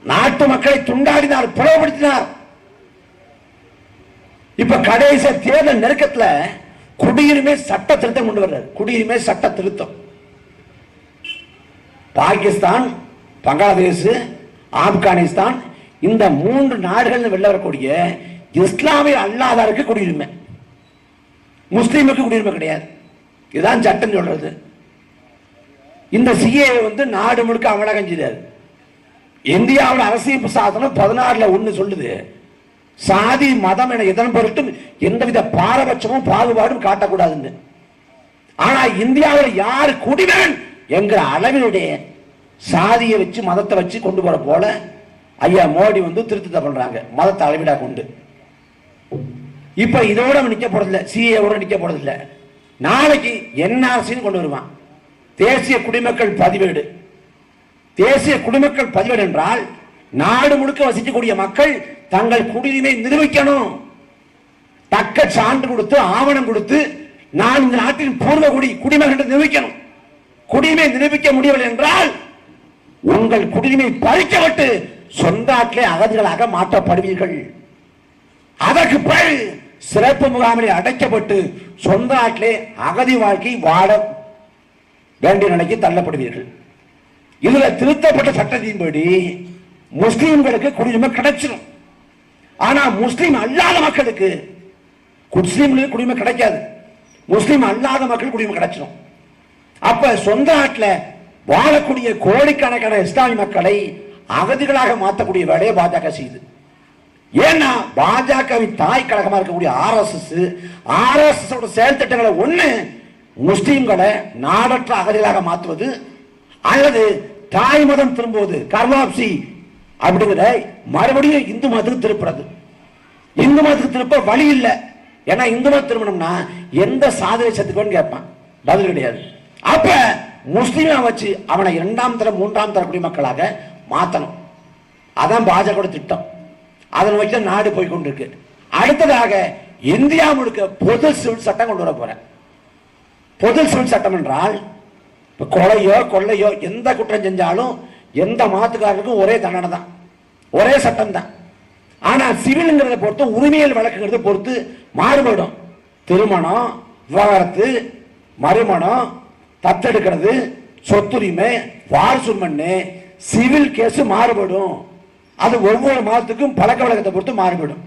நாட்டு மக்களை துண்டாடினார், பிளவுபடுத்தினார். இப்ப கடைசி தேர்தல் நெருக்கத்தில் குடியுரிமை சட்ட திருத்தம் கொண்டு வர்றார். குடியுரிமை சட்ட திருத்தம் பாகிஸ்தான், பங்களாதேஷ், ஆப்கானிஸ்தான் இந்த 3 நாடுகள் வெளில வரக்கூடிய இஸ்லாமிய அல்லாதாருக்கு குடியுரிமை, முஸ்லீமுக்கு குடியுரிமை கிடையாது. இதுதான் சட்டம் சொல்றது. இந்த சிஏ நாடு முழுக்க அமலாக்கம் செய்தார். இந்தியாவில் அரசியல் சாசனம் 16ல் 1 சொல்லுது, சாதி மதம் என இதன் பொருட்டும் எந்தவித பாரபட்சமும் பாகுபாடும் காட்டக்கூடாதுன்னு. ஆனா இந்தியாவில் யார் குடிமகன் என்கிற அளவினுடைய சாதியை வச்சு மதத்தை வச்சு கொண்டு போற போல ஐயா மோடி திருத்தத்தை பண்றாங்க, மதத்தை அளவிடா கொண்டு. இப்ப இதோட நிக்க போறதில்லை, சிஏவோட நிக்க போறதில்லை. நாளைக்கு என்ஆர்சி கொண்டு வருவான், தேசிய குடிமக்கள் பதிவேடு. தேசிய குடிமக்கள் பதிவேடு என்றால் நாடு முழுக்க வசிக்கக்கூடிய மக்கள் தங்கள் குடியுரிமை நிரூபிக்கணும். தக்க சான்று கொடுத்து ஆவணம் கொடுத்து நான் இந்த நாட்டின் பூர்வ குடிமகன் நிரூபிக்கணும். குடியுரிமை நிரூபிக்க முடியவில்லை என்றால் உங்கள் குடியுரிமை பறிக்கப்பட்டு சொந்த நாட்டிலே அகதிகளாக மாற்றப்படுவீர்கள். அதற்கு பிறகு சிறப்பு முகாமில் அடைக்கப்பட்டு சொந்த நாட்டிலே அகதி வாழ்க்கை வாழ வேண்டிய நிலைக்கு தள்ளப்படுவீர்கள். இதுல திருத்தப்பட்ட சட்டத்தின்படி முஸ்லிம்களுக்கு குடியுரிமை கிடைச்சிடும். ஆனா முஸ்லிம் அல்லாத மக்களுக்கு குடியுரிமை கிடைக்காது. முஸ்லிம் அல்லாத மக்கள் குடியுரிமை கிடைச்சிடும். அப்ப சொந்த நாட்டில் வாழக்கூடிய கோடிக்கணக்கான இஸ்லாமிய மக்களை அகதிகளாக மாற்றக்கூடிய வேலையை பாஜக செய்யுது. ஏன்னா பாஜகவின் தாய் கழகமா இருக்கக்கூடிய ஆர்எஸ்எஸ் செயல் திட்டங்களை ஒண்ணு முஸ்லிம்களை நாடற்ற அகதிகளாக மாற்றுவது, அல்லது தாய் மதம் திரும்புவது கர்வாப்சி அப்படிங்கிற மறுபடியும் இந்து மதத்துக்கு திருப்புறது. இந்து மதத்துக்கு திருப்ப வழி இல்லை. ஏன்னா இந்து மதம் திரும்பணும்னா எந்த சாதனை சத்துக்குன்னு கேட்பான், பதில் கிடையாது. அப்ப முஸ்லீமை வச்சு அவனை 2ஆம் தர 3ஆம் தர குடிமக்களாக மாற்றணும். அதான் பாஜக திட்டம். அதன் வச்சு நாடு போய் கொண்டிருக்கு. அடுத்ததாக இந்தியா முழுக்க பொது சிவில் சட்டம் கொண்டு வர போறேன். பொது சிவில் சட்டம் என்றால் கொலையோ கொள்ளையோ எந்த குற்றம் செஞ்சாலும் எந்த மாத்துக்காரருக்கும் ஒரே தண்டனை தான், ஒரே சட்டம் தான். ஆனா சிவில்ங்கிறத பொறுத்து உரிமையல் வழக்குங்கிறத பொறுத்து மாறுபடும். திருமணம், விவாகரத்து, மறுமணம், தத்தெடுக்கிறது, சொத்துரிமை, வாரிசுரிமை, சிவில் கேஸ் மாறுபடும். அது ஒவ்வொரு மாதத்துக்கும் பழக்க வழக்கத்தை பொறுத்து மாறுபடும்.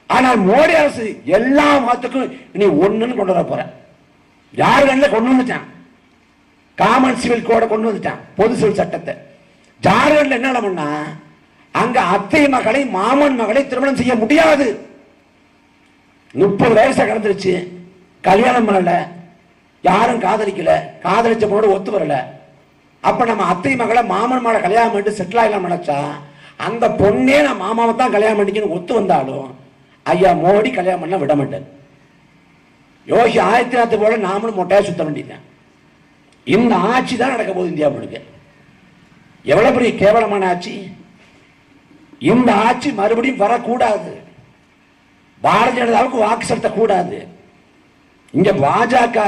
ஆனால் மோடி அரசு எல்லா மாதத்துக்கும் இனி ஒண்ணுன்னு கொண்டு வர போற. ஜார்க்கண்ட்ல கொண்டு வந்துட்டான், காமன் சிவில் கோட கொண்டு வந்துட்டான், பொது சிவில் சட்டத்தை. ஜார்க்கண்ட்ல என்ன பண்ணா, அங்க அத்தை மகளை மாமன் மகளை திருமணம் செய்ய முடியாது. 30 வயசை கடந்துருச்சு, கல்யாணம் பண்ணல, யாரும் காதலிக்கல, காதலிச்ச பொண்ணோட ஒத்து வரல. அப்ப நம்ம அத்தை மகளை மாமன் மகளை கல்யாணம் பண்ணிட்டு செட்டில் ஆகலாம் நினைச்சா அந்த பொண்ணே நான் மாமாவை தான் கல்யாணம் பண்ணிக்கணும் ஒத்து வந்தாலும் ஐயா மோடி கல்யாணம் பண்ண விட மாட்டேன். யோகி ஆதித்யநாத் போல நாமளும் மொட்டையா சுத்த வேண்டியதான். இந்த ஆட்சி தான் நடக்க போகுது இந்தியா முழுக்க. எவ்வளவு பெரிய கேவலமான ஆட்சி! இந்த ஆட்சி மறுபடியும் வரக்கூடாது. பாரதிய ஜனதாவுக்கு வாக்கு செலுத்த கூடாது. இங்க பாஜக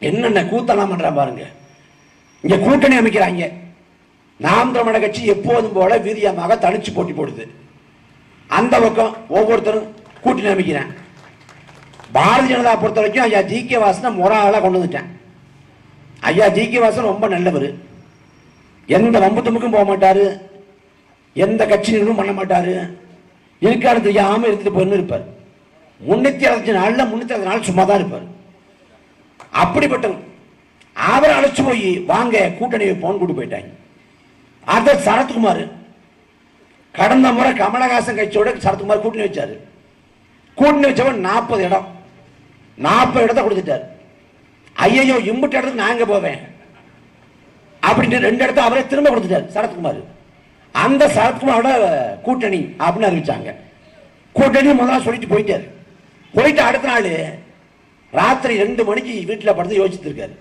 என்னென்ன கூத்தெல்லாம் பண்ற பாருங்க. இங்க கூட்டணி அமைக்கிறாங்க. நாம் தமிழர் கட்சி எப்போதும் போல வீரியமாக தனிச்சு போட்டி போடுது. அந்த பக்கம் ஒவ்வொருத்தரும் கூட்டணி அமைக்கிறேன். பாரதிய ஜனதா பொறுத்த வரைக்கும் ஐயா ஜி.கே. வாசனை மொராளா கொண்டு வந்துட்டேன். ஐயா ஜி.கே. வாசன் ரொம்ப நல்லவர். எந்த வம்புத்துமுக்கும் போக மாட்டாரு, எந்த கட்சியிலும் பண்ண மாட்டாரு, இருக்காரு தெரியாம இருந்துட்டு போயின்னு இருப்பார். 365 நாள்ல 360 நாள் சும்மா தான் இருப்பார். அப்படிப்பட்டவர். அவரை அழைச்சு போய் வாங்க கூட்டணி போன் கூட்டு போயிட்டாங்க. அத சரத்குமார் கடந்த முறை கமலஹாசன் கட்சியோட சரத்குமார் கூட்டணி வச்சாரு. கூட்டணி வச்சவன் 40 இடம் 40 இடத்தை கொடுத்துட்டாரு. ஐயோ இம்புட்டு இடத்துக்கு நான் எங்க போவேன் அப்படின்ட்டு 2 இடத்த அவரே திரும்ப கொடுத்துட்டாரு சரத்குமார். அந்த சரத்குமாரோட கூட்டணி அப்படின்னு அறிவிச்சாங்க. கூட்டணி முதல்ல சொல்லிட்டு போயிட்டாரு. போயிட்டு அடுத்த நாள் ராத்திரி 2 மணிக்கு வீட்டில் படுத்து யோசிச்சுட்டு இருக்காரு.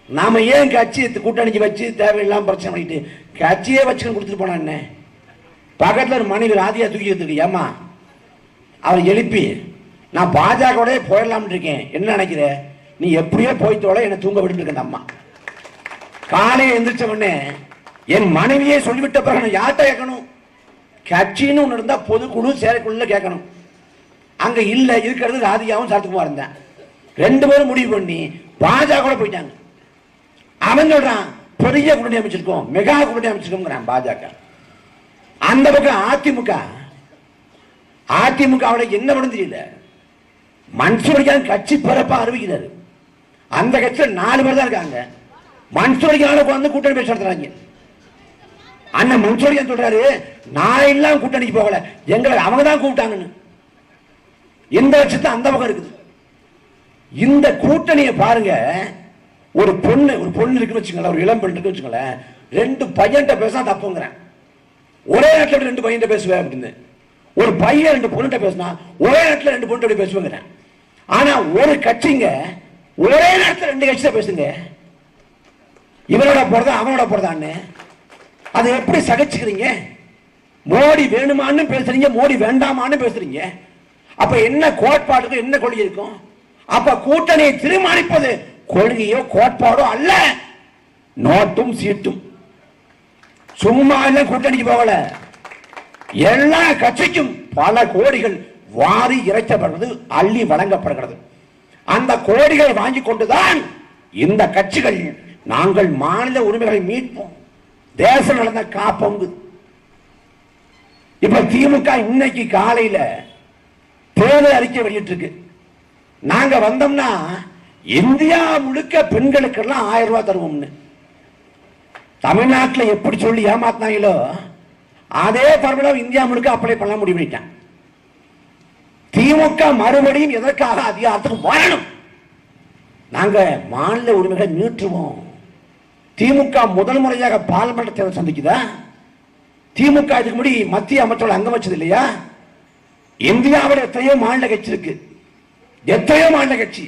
நாம ஏன் கட்சி கூட்டணிக்கு வச்சு தேவையில்லாம பிரச்சனை பண்ணிட்டு கட்சியே வச்சுன்னு கொடுத்துட்டு போனா என்ன? பக்கத்தில் ஒரு மனைவி ராதியா தூக்கி எடுத்துருக்கு. ஏமா அவர் எழுப்பி நான் பாஜகவோட போயிடலாம்னு இருக்கேன், என்ன நினைக்கிற? நீ எப்படியோ போய்த்தோட என்னை தூங்க விட்டு இருக்க. அம்மா காலையை எந்திரிச்ச உடனே என் மனைவியே சொல்லிவிட்ட பிறகு நான் யார்கிட்ட கேட்கணும்? கட்சின்னு ஒன்று இருந்தா பொதுக்குழு செயற்குழுல கேட்கணும். அங்க இல்ல, இருக்கிறது ராதிகாவும் சரத்குமார் இருந்தான். 2 பேரும் முடிவு பண்ணி பாஜக போயிட்டாங்க. அவன் சொல்றான் பெரிய கூட்டணி அமைச்சிருக்கோம், மெகா கூட்டணி அமைச்சிருக்கோம் பாஜக. அந்த பக்கம் அதிமுக என்ன பண்ண தெரியல. மன்சூர் கட்சி பிறப்பா அறிவிக்கிறாரு. அந்த கட்சியில் 4 பேர் தான் இருக்காங்க. மன்சூர் வந்து கூட்டணி பேச நடத்துறாங்க. அண்ணன் மன்சூர் சொல்றாரு நான் எல்லாம் கூட்டணிக்கு போகல, எங்களை அவங்க தான் கூப்பிட்டாங்கன்னு. இந்த லட்சத்தை அந்த பக்கம் இருக்குது. இந்த கூட்டணியை பாருங்க. ஒரு பொண்ணு இருக்குன்னு வச்சுங்களேன், ஒரு இளம் பெண் இருக்குன்னு வச்சுங்களேன், 2 பையன்கிட்ட பேசினா தப்புங்கிறேன். ஒரே நேரத்தில் 2 பையன் பேசுவேன் அப்படின்னு. ஒரு பையன் 2 பொண்ணுகிட்ட பேசினா ஒரே நேரத்தில் 2 பொண்ணு பேசுவேங்கிறேன். ஆனா ஒரு கட்சிங்க ஒரே நேரத்தில் 2 கட்சியில பேசுங்க. இவனோட போறதா அவனோட போறதான்னு அதை எப்படி சகிச்சுக்கிறீங்க? மோடி வேணுமான்னு பேசுறீங்க, மோடி வேண்டாமான்னு பேசுறீங்க. அப்ப என்ன கோட்பாடுக்கும் என்ன கொள்கை இருக்கும்? அப்ப கூட்டணியை தீர்மானிப்பது கொள்கையோ கோட்பாடோ அல்ல, நோட்டும் சீட்டும். சும்மா எல்லாம் கூட்டணிக்கு போகல. எல்லா கட்சிக்கும் பல கோடிகள் வாரி இறைக்கப்படுறது, அள்ளி வழங்கப்படுகிறது. அந்த கோடிகளை வாங்கி கொண்டுதான் இந்த கட்சிகள் நாங்கள் மாநில உரிமைகளை மீட்போம், தேச நலனை காப்போம். இப்ப திமுக இன்னைக்கு காலையில தேர்தல் அறிக்கை வெளியிட்டு இருக்கு. நாங்க வந்தோம்னா இந்தியா முழுக்க பெண்களுக்கு எல்லாம் 1000 ரூபாய் தருவோம்னு. தமிழ்நாட்டில் எப்படி சொல்லி ஏமாத்தினாங்களோ அதே பரவலா இந்தியா முழுக்க அப்ளை பண்ண முடிவு. திமுக மறுபடியும் எதற்காக அதிகாரத்துக்கு வரணும்? நாங்க மாநில உரிமைகளை மீட்டுவோம். திமுக முதல் முறையாக பார்லிமெண்ட் தேர்தல் சந்திக்குதா? திமுக இதுக்கு முடி மத்திய அமைச்சர்கள் அங்கம் வச்சது இல்லையா? இந்தியாவில் எத்தனையோ மாநில கட்சி இருக்கு, எத்தனையோ மாநில கட்சி.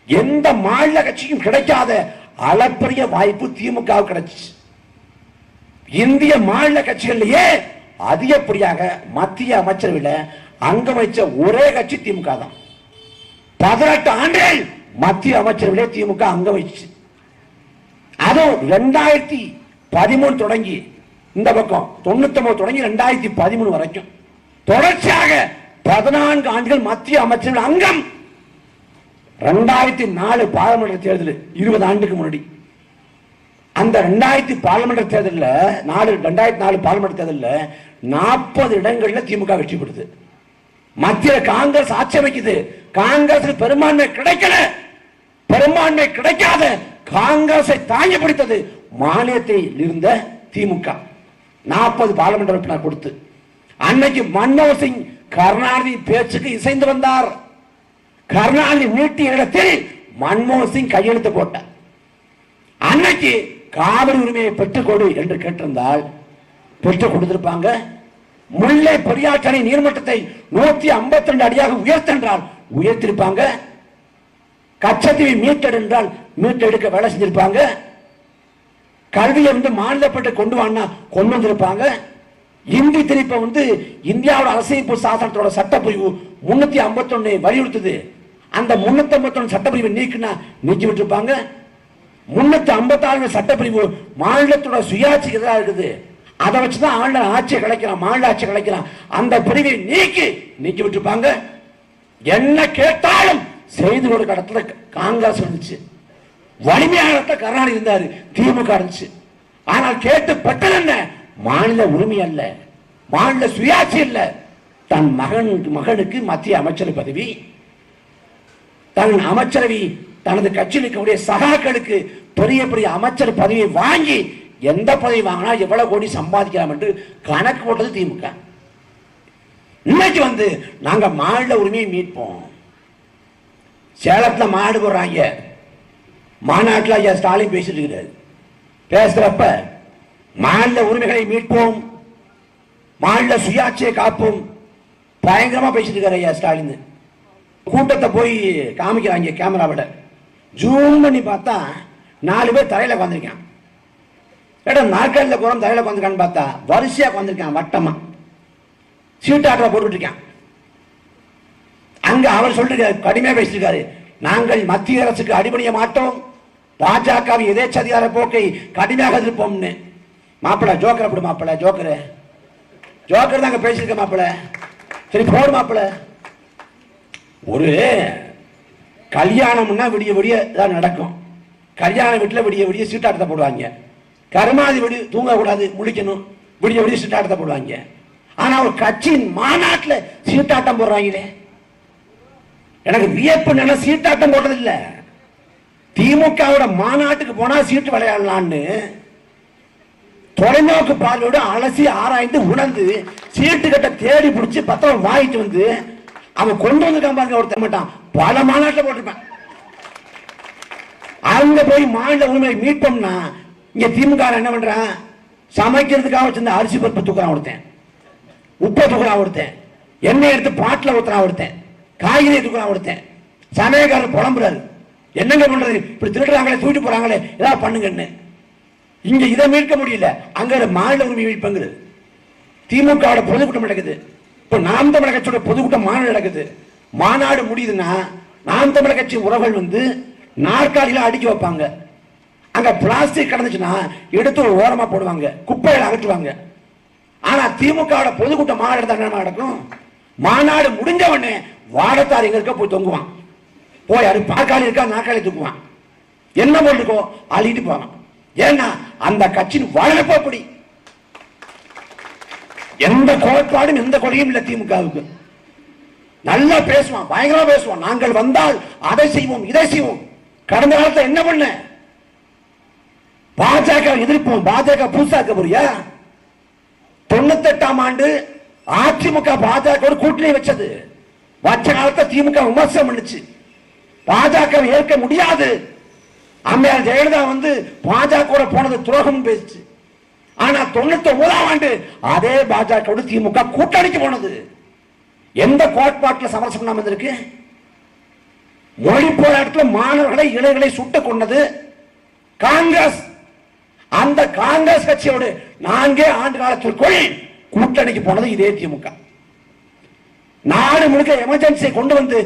எந்த மாநில கட்சியும் கிடைக்காத அளப்பரிய வாய்ப்பு திமுக கிடைச்சிச்சு. இந்திய மாநில கட்சிகளிலேயே அதிகப்படியாக மத்திய அமைச்சரவையில் அங்கம் வச்ச ஒரே கட்சி திமுக தான். 18 ஆண்டுகள் மத்திய அமைச்சரவையிலே திமுக அங்கம் வச்சு. அதுவும் 2013 தொடங்கி இந்த பக்கம் 99 தொடங்கி 2013 வரைக்கும் தொடர்ச்சியாக 14 ஆண்டுகள் மத்திய அமைச்சர்கள் அங்கம். 2004 பாராளுமன்ற தேர்தல் 20 ஆண்டுக்கு முன்னாடி அந்த 2000 பாராளுமன்ற தேர்தலில் 2004 பாராளுமன்ற தேர்தலில் 40 இடங்கள்ல திமுக வெற்றி பெறுது. மத்திய காங்கிரஸ் ஆட்சி அமைக்குது. காங்கிரஸ் பெரும்பான்மை கிடைக்கல. பெரும்பான்மை கிடைக்காத காங்கிரஸை தாங்கி பிடித்தது மாநிலத்தில் இருந்த திமுக. 40 பாராளுமன்ற உறுப்பினர் கொடுத்து அன்னைக்கு மன்மோகன் சிங் கருணாநிதி பேச்சுக்கு இசைந்து வந்தார். கருணாநிதி நீட்டிய இடத்தில் மன்மோகன் சிங் கையெழுத்து போட்டார். அன்னைக்கு காவிரி உரிமையை பெற்றுக் கொடு என்று கேட்டிருந்தால் பெற்றுக் கொடுத்திருப்பாங்க. முல்லை பெரியாறு அணை நீர்மட்டத்தை 152 அடியாக உயர்த்தென்றால் உயர்த்திருப்பாங்க. கச்சத்தீவை மீட்டெடு என்றால் மீட்டெடுக்க வேலை செஞ்சிருப்பாங்க. கல்வியை மாநிலப்பட்டு கொண்டு வாங்க கொண்டு வந்திருப்பாங்க. இந்தி திணிப்பை இந்தியாவோட அரசியமைப்பு சாசனத்தோட சட்டப்பிரிவு 351 வலியுறுத்துது. அந்த 351 சட்டப்பிரிவை நீக்கினா நீக்கி விட்டுருப்பாங்க. 356 சட்டப்பிரிவு மாநிலத்தோட சுயாட்சிக்கு எதிராக இருக்குது. அதை வச்சுதான் ஆளுநர் ஆட்சியை கலைக்கிறான், மாநில ஆட்சி கலைக்கிறான். அந்த பிரிவை நீக்கி விட்டுருப்பாங்க. என்ன கேட்டாலும் செய்து கொடுக்க இடத்துல காங்கிரஸ் இருந்துச்சு, வலிமையான இடத்துல கருணாநிதி இருந்தாரு, திமுக இருந்துச்சு. ஆனால் கேட்டு பெற்றது என்ன? மாநில உரிமை அல்ல, மாநில சுயாட்சி இல்ல. தன் மகனுக்கு மத்திய அமைச்சரவை பதவி, தன் அமைச்சரவை தனது கட்சியில் இருக்கக்கூடிய சகாக்களுக்கு பெரிய பெரிய அமைச்சர் பதவியை வாங்கி எந்த பதவி வாங்கினா எவ்வளவு கோடி சம்பாதிக்கலாம் என்று கணக்கு போட்டது திமுக. இன்னைக்கு நாங்க மாநில உரிமையை மீட்போம். சேலத்தில் மாடு போடுறாங்க. மாநாட்டில் ஐயா ஸ்டாலின் பேசிட்டு இருக்கிறார். பேசுறப்ப மாநில உரிமைகளை மீட்போம், மாநில சுயாட்சியை காப்போம் பயங்கரமா பேசிட்டு இருக்காரு ஐயா ஸ்டாலின். கூட்டத்தை போய் காமிக்கிறாங்க கேமராவிட. ஜூம் பண்ணி பார்த்தா 4 பேர் தரையில உட்காந்துருக்கான். நாற்காலியில் போறோம் தரையில உட்காந்துருக்கான்னு பார்த்தா வரிசையா உட்காந்துருக்கான், வட்டமா சீட்டாட்டில் போட்டுட்டு இருக்கான். அங்க அவர் சொல்லிருக்காரு, கடுமையா பேசிருக்காரு, நாங்கள் மத்திய அரசுக்கு அடிபணிய மாட்டோம், பாஜகவின் எதேச்சதிகார போக்கை கடுமையாக எதிர்ப்போம்னு. மாப்பிள்ள ஜோக்கர் அப்படி மாப்பிள்ள ஜோக்கர் தாங்க பேசிருக்க மாப்பிள்ள. சரி போடு மாப்பிள்ள. ஒரு கல்யாணம்னா விடிய விடிய தான் நடக்கும். கல்யாண வீட்டில் விடிய விடிய சீட்டாட்டத்தை போடுவாங்க. கருமாதி விடி தூங்கக்கூடாது, முழிக்கணும், விடிய விடிய சீட்டாட்டத்தை போடுவாங்க. ஆனா ஒரு கட்சியின் மாநாட்டில் சீட்டாட்டம் போடுறாங்களே, எனக்கு வியப்பு என்ன, சீட்டாட்டம் போட்டது இல்ல. திமுகவோட மாநாட்டுக்கு போனா சீட்டு விளையாடலான்னு தொலைநோக்கு பார்வையோடு அலசி ஆராய்ந்து உணர்ந்து சீட்டு கட்ட தேடி பிடிச்சி பத்திரம் வாங்கிட்டு அவன் கொண்டு வந்து பாருங்க. ஒருத்தர் மாட்டான், பல மாநாட்டில் போட்டிருப்பான். அங்க போய் மாநில உரிமையை மீட்போம்னா இங்க திமுக என்ன பண்றான்? சமைக்கிறதுக்காக வச்சிருந்த அரிசி பருப்பு தூக்குறான் ஒருத்தன், உப்பை தூக்குறான் ஒருத்தன், எண்ணெய் எடுத்து பாட்டில் ஊத்துறான் ஒருத்தன், காய்கறி தூக்குறான் ஒருத்தன். சமயக்காரர் புலம்புறாரு, என்னங்க பண்றது, இப்படி திருடுறாங்களே, தூக்கிட்டு போறாங்களே, ஏதாவது பண்ணுங்கன்னு. இங்க இதை மீட்க முடியல, அங்க மாநில உரிமை மீட்புங்கிறது. திமுக பொதுக்கூட்டம் நடக்குது, இப்ப நாம் தமிழர் கட்சியோட பொதுக்கூட்டம் மாநாடு நடக்குது. மாநாடு முடியுதுன்னா நாம் தமிழர் கட்சி உறவுகள் வந்து நாற்காலியில அடுக்கி வைப்பாங்க. அங்க பிளாஸ்டிக் கிடந்துச்சுன்னா எடுத்து ஒரு ஓரமா போடுவாங்க, குப்பைகளை அகற்றுவாங்க. ஆனா திமுக பொதுக்கூட்டம் மாநாடு தான் என்ன நடக்கும்? மாநாடு முடிஞ்ச உடனே வாடத்தார் எங்க இருக்க போய் தொங்குவான், போய் அது பாக்காளி இருக்கா நாக்காளி தூக்குவான், என்ன போட்டுக்கோ அள்ளிட்டு போவான். ஏன்னா அந்த கட்சியின் வளர்ப்பு அப்படி. எந்த கோட்பாடும் எந்த கொலையும் இல்லை திமுகவுக்கு. நல்லா பேசுவான், பயங்கரமா பேசுவான், நாங்கள் வந்தால் அதை செய்வோம் இதை செய்வோம். கடந்த காலத்தில் என்ன பண்ண? பாஜக எதிர்ப்போம், பாஜக புதுசாக்க போறியா? 98ஆம் ஆண்டு அதிமுக பாஜக கூட்டணி வச்சது, வச்ச காலத்தை திமுக விமர்சனம் பண்ணுச்சு, பாஜக ஏற்க முடியாது. அம்மையார் ஜெயலலிதா வந்து பாஜக போனது துரோகம் பேசுச்சு. ஆனா 99ஆம் ஆண்டு அதே பாஜக திமுக கூட்டணிக்கு போனது. எந்த கோட்பாட்டில் சமரசம் பண்ணாம இருக்கு? மொழி போராட்டத்தில் மாணவர்களை இளைஞர்களை சுட்டுக் கொண்டது காங்கிரஸ். அந்த காங்கிரஸ் கட்சியோடு 4 ஆண்டு காலத்திற்குள் கூட்டணிக்கு போனது இதே திமுக. நாடு முழுக்க எமர்ஜென்சியை கொண்டு வந்து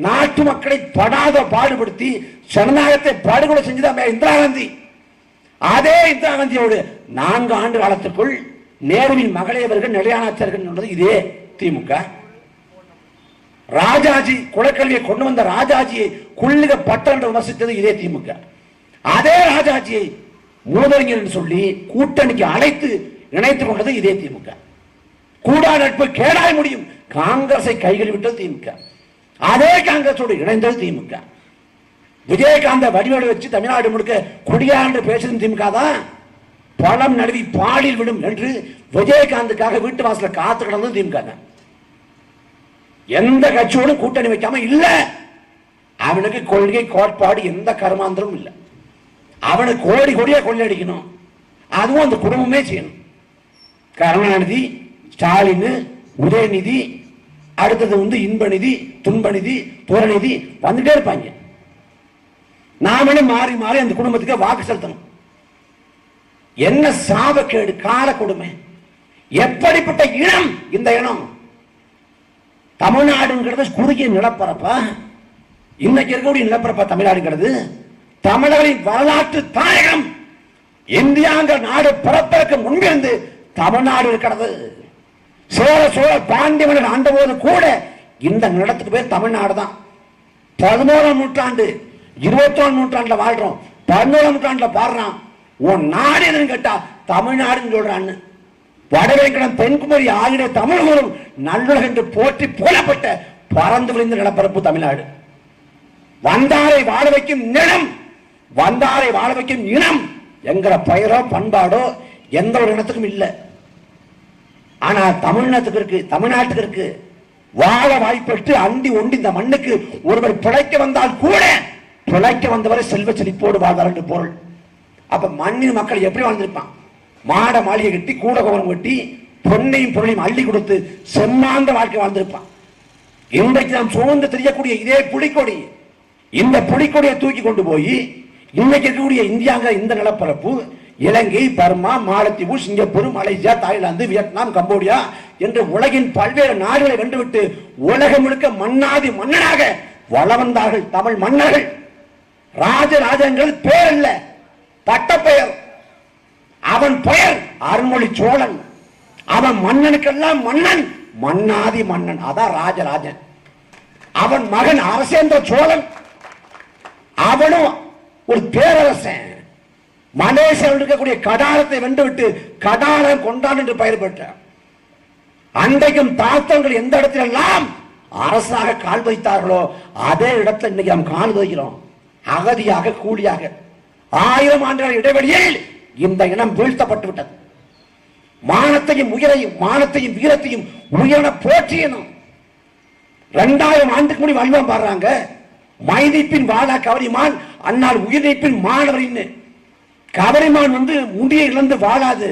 நாட்டு மக்களை படாத பாடுபடுத்தி ஜனநாயகத்தை படுகொலை செஞ்சது இந்திரா காந்தி. அதே இந்திரா காந்தியோடு 4 ஆண்டு காலத்திற்குள் நேருவின் மகளேவர்கள் நிலையானாச்சார்கள் சொன்னது இதே திமுக. ராஜாஜி குலக்கல்வியை கொண்டு வந்த ராஜாஜியை குள்ளிக பட்டம் என்று விமர்சித்தது இதே திமுக. அதே ராஜாஜியை மூதறிஞர் என்று சொல்லி கூட்டணிக்கு அழைத்து இணைத்துக் கொண்டது இதே திமுக. கூடா நட்பு கேடாய் முடியும் காங்கிரஸை கைகள் விட்டது திமுக. அதே காங்கிரஸோடு இணைந்தது திமுக. விஜயகாந்த வடிவேடு வச்சு தமிழ்நாடு முழுக்க கொடியாண்டு பேசும் திமுக தான். பழம் நழுவி பாலில் விடும் என்று விஜயகாந்துக்காக வீட்டு வாசல காத்து கிடந்தது திமுக தான். எந்த கட்சியோடும் கூட்டணி வைக்காம இல்ல. அவனுக்கு கொள்கை கோட்பாடு எந்த கர்மாந்திரமும் இல்லை. அவனுக்கு கோடி கோடியா கொள்ளடிக்கணும், அதுவும் அந்த குடும்பமே செய்யணும். கருணாநிதி, ஸ்டாலின், உதயநிதி, அடுத்தது வந்து இன்பநிதி, துன்பநிதி, புறநிதி வந்துட்டே இருப்பாங்க. நாமளே மாறி மாறி அந்த குடும்பத்துக்கு வாக்கு செலுத்தணும். என்ன சாபக்கேடு, கால கொடுமை, எப்படிப்பட்ட இனம் இந்த இனம். தமிழ்நாடுங்கிறது குறுகிய நிலப்பரப்பா? இன்னைக்கு இருக்கக்கூடிய நிலப்பரப்பா தமிழ்நாடுங்கிறது? தமிழர்களின் வரலாற்று தாயகம். இந்தியாங்கிற நாடு பிறப்பதற்கு முன்பிருந்து தமிழ்நாடு இருக்கிறது. சோழ பாண்டிய மன்னர் ஆண்ட போது கூட இந்த நிலத்துக்கு பேர் தமிழ்நாடு தான். 11ஆம் நூற்றாண்டு 21ஆம் நூற்றாண்டுல வாழ்றோம். 11ஆம் நூற்றாண்டுல பாடுறான், உன் நாடு எதுன்னு கேட்டா தமிழ்நாடுன்னு சொல்றான்னு. வடவேங்கடம், தென்குமரி ஆகிய தமிழர்களும் நல்லுலக என்று போற்றி போலப்பட்ட பறந்து விளைந்த நிலப்பரப்பு தமிழ்நாடு. வந்தாரை வாழ வைக்கும் நிலம், வந்தாரை வாழ வைக்கும் இனம் என்கிற பெயரோ பண்பாடோ எந்த ஒரு இனத்துக்கும் இல்லை. ஆனா தமிழ்நாட்டுக்கு இருக்கு, தமிழ்நாட்டுக்கு இருக்கு. வாழ வாய்ப்பெற்று அண்டி ஒண்டி இந்த மண்ணுக்கு ஒருவர் பிழைக்க வந்தால் கூட பிழைக்க வந்தவரை செல்வ செழிப்போடு வாழ்ந்தார் என்று பொருள். அப்ப மண்ணின் மக்கள் எப்படி வாழ்ந்திருப்பான்? மாட மாளிகை கட்டி, கூட கோபுரம் கட்டி, பொன்னையும் பொருளையும் அள்ளி கொடுத்து செம்மாந்த வாழ்க்கை வாழ்ந்திருப்பான். இன்றைக்கு நாம் சுமந்து தெரியக்கூடிய இதே புலிக்கொடி, இந்த புலிக்கொடியை தூக்கி கொண்டு போய் இன்னைக்கு இருக்கக்கூடிய இந்தியாங்க இந்த நிலப்பரப்பு இலங்கை, பர்மா, மாலத்தீவு, Singapore, Malaysia, Thailand, Vietnam, Cambodia என்று உலகின் பல்வேறு நாடுகளை வென்றுவிட்டு உலகம் முழுக்க மன்னாதி மன்னனாக வள வந்தார்கள் தமிழ் மன்னர்கள். ராஜராஜங்கள் பேர் அல்ல, பட்டப்பெயர். அவன் பெயர் அருள்மொழி சோழன். அவன் மன்னனுக்கெல்லாம் மன்னன், மன்னாதி மன்னன், அதான் ராஜராஜன். அவன் மகன் அரசேந்திர சோழன், அவனும் ஒரு பேரரசன். மலேசியாவில் இருக்கக்கூடிய கடாரத்தை வென்றுவிட்டு கடாரம் கொண்டான் என்று பெயர் பெற்றார். அன்றைக்கும் தாத்தங்கள் எந்த இடத்துல எல்லாம் அரசாக கால் வைத்தார்களோ அதே இடத்துல இன்னைக்கு நாம் கால் வைக்கிறோம், அகதியாக, கூலியாக. 1000 ஆண்டுகள் இடைவெளியில் இந்த இனம் வீழ்த்தப்பட்டு விட்டது. மானத்தையும் உயிரையும், மானத்தையும் வீரத்தையும் உயர போற்றியனும் 2000 ஆண்டுக்கு முடி வல்வம் பாடுறாங்க. மைதிப்பின் வாழா கவரிமான் அன்னால் உயிர்நீப்பின் மாணவரின் கவரிமான் வந்து முடியை இழந்து வாழாது.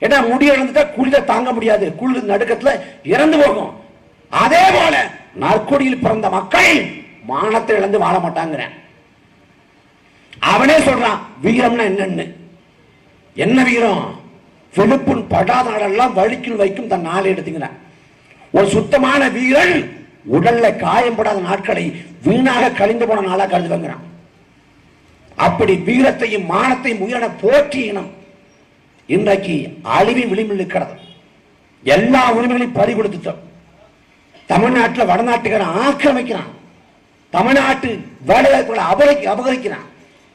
ஏன்னா முடியை இழந்துட்டா குளிர தாங்க முடியாது, குளிர் நடுக்கத்துல இறந்து போகும். அதே போல நற்கொடியில் பிறந்த மக்கள் மானத்தை இழந்து வாழ மாட்டாங்க. அவனே சொல்றான் வீரம்னா என்னன்னு. என்ன வீரம்? வெளுப்புன் படாத நாளெல்லாம் வழிக்குள் வைக்கும் தன் நாளை எடுத்துக்கிறான். ஒரு சுத்தமான வீரன் உடல்ல காயப்படாத நாட்களை வீணாக கழிந்து போன நாளா கருதுவாங்கிறான். அப்படி வீரத்தையும் மானத்தையும் உயிரின போற்றி இனம் இன்றைக்கு அழிவின் விளிம்பில் இருக்கிறது. எல்லா உரிமைகளையும் பறி கொடுத்துட்டோம். தமிழ்நாட்டில் வடநாட்டுக்காரன் ஆக்கிரமிக்கிறான். தமிழ்நாட்டு வேலைவாய்ப்புகளை அபகரிக்கிறான்.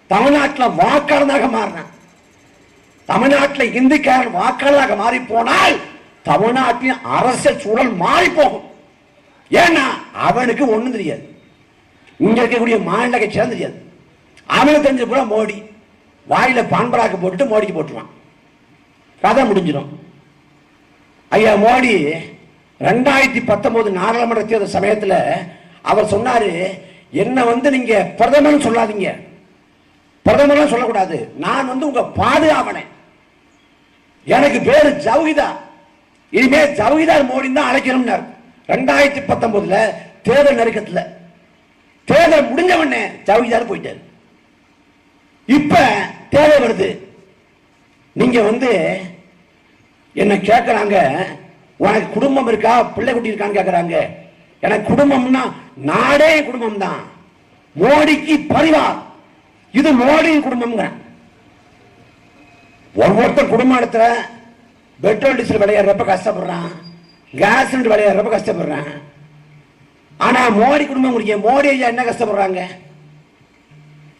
தமிழ்நாட்டில் வாக்காளராக மாறினான். தமிழ்நாட்டில் இந்திக்காரன் வாக்காளராக மாறி போனால் தமிழ்நாட்டின் அரசியல் சூழல் மாறி போகும். ஏன்னா அவனுக்கு ஒண்ணும் தெரியாது, இங்க இருக்கக்கூடிய மாநில கட்சியாக தெரியாது. அவனுக்கு தெரிஞ்ச கூட மோடி வாயில பான்பராக்கு போட்டு மோடிக்கு போட்டுருவான், கதை முடிஞ்சிடும். ஐயா மோடி 2019 நாடாளுமன்ற தேர்தல் சமயத்தில் அவர் சொன்னாரு, என்ன வந்து நீங்க பிரதமர் சொல்லாதீங்க, பிரதமர் சொல்லக்கூடாது, நான் வந்து உங்க பாதுகாவனை, எனக்கு பேரு ஜவுகிதா, இனிமே ஜவுகிதார் மோடி தான் அழைக்கணும். 2019 தேர்தல் நெருக்கத்தில் தேர்தல் முடிஞ்சவனே ஜவுகிதார் போயிட்டாரு. இப்ப தேர்தல் வருது, நீங்க வந்து என்ன கேட்கறாங்க, உனக்கு குடும்பம் இருக்கா, பிள்ளை குட்டி இருக்கான்னு கேட்கறாங்க. எனக்கு குடும்பம்னா நாடே குடும்பம் தான், மோடிக்கு பரிவார், இது மோடியின் குடும்பம். ஒவ்வொருத்தர் குடும்பம் இடத்துல பெட்ரோல் டீசல் விளையாடுறப்ப கஷ்டப்படுறான், கேஸ் சிலிண்டர் விளையாடுறப்ப கஷ்டப்படுறான். ஆனா மோடி குடும்பம் முடிய மோடி ஐயா என்ன கஷ்டப்படுறாங்க?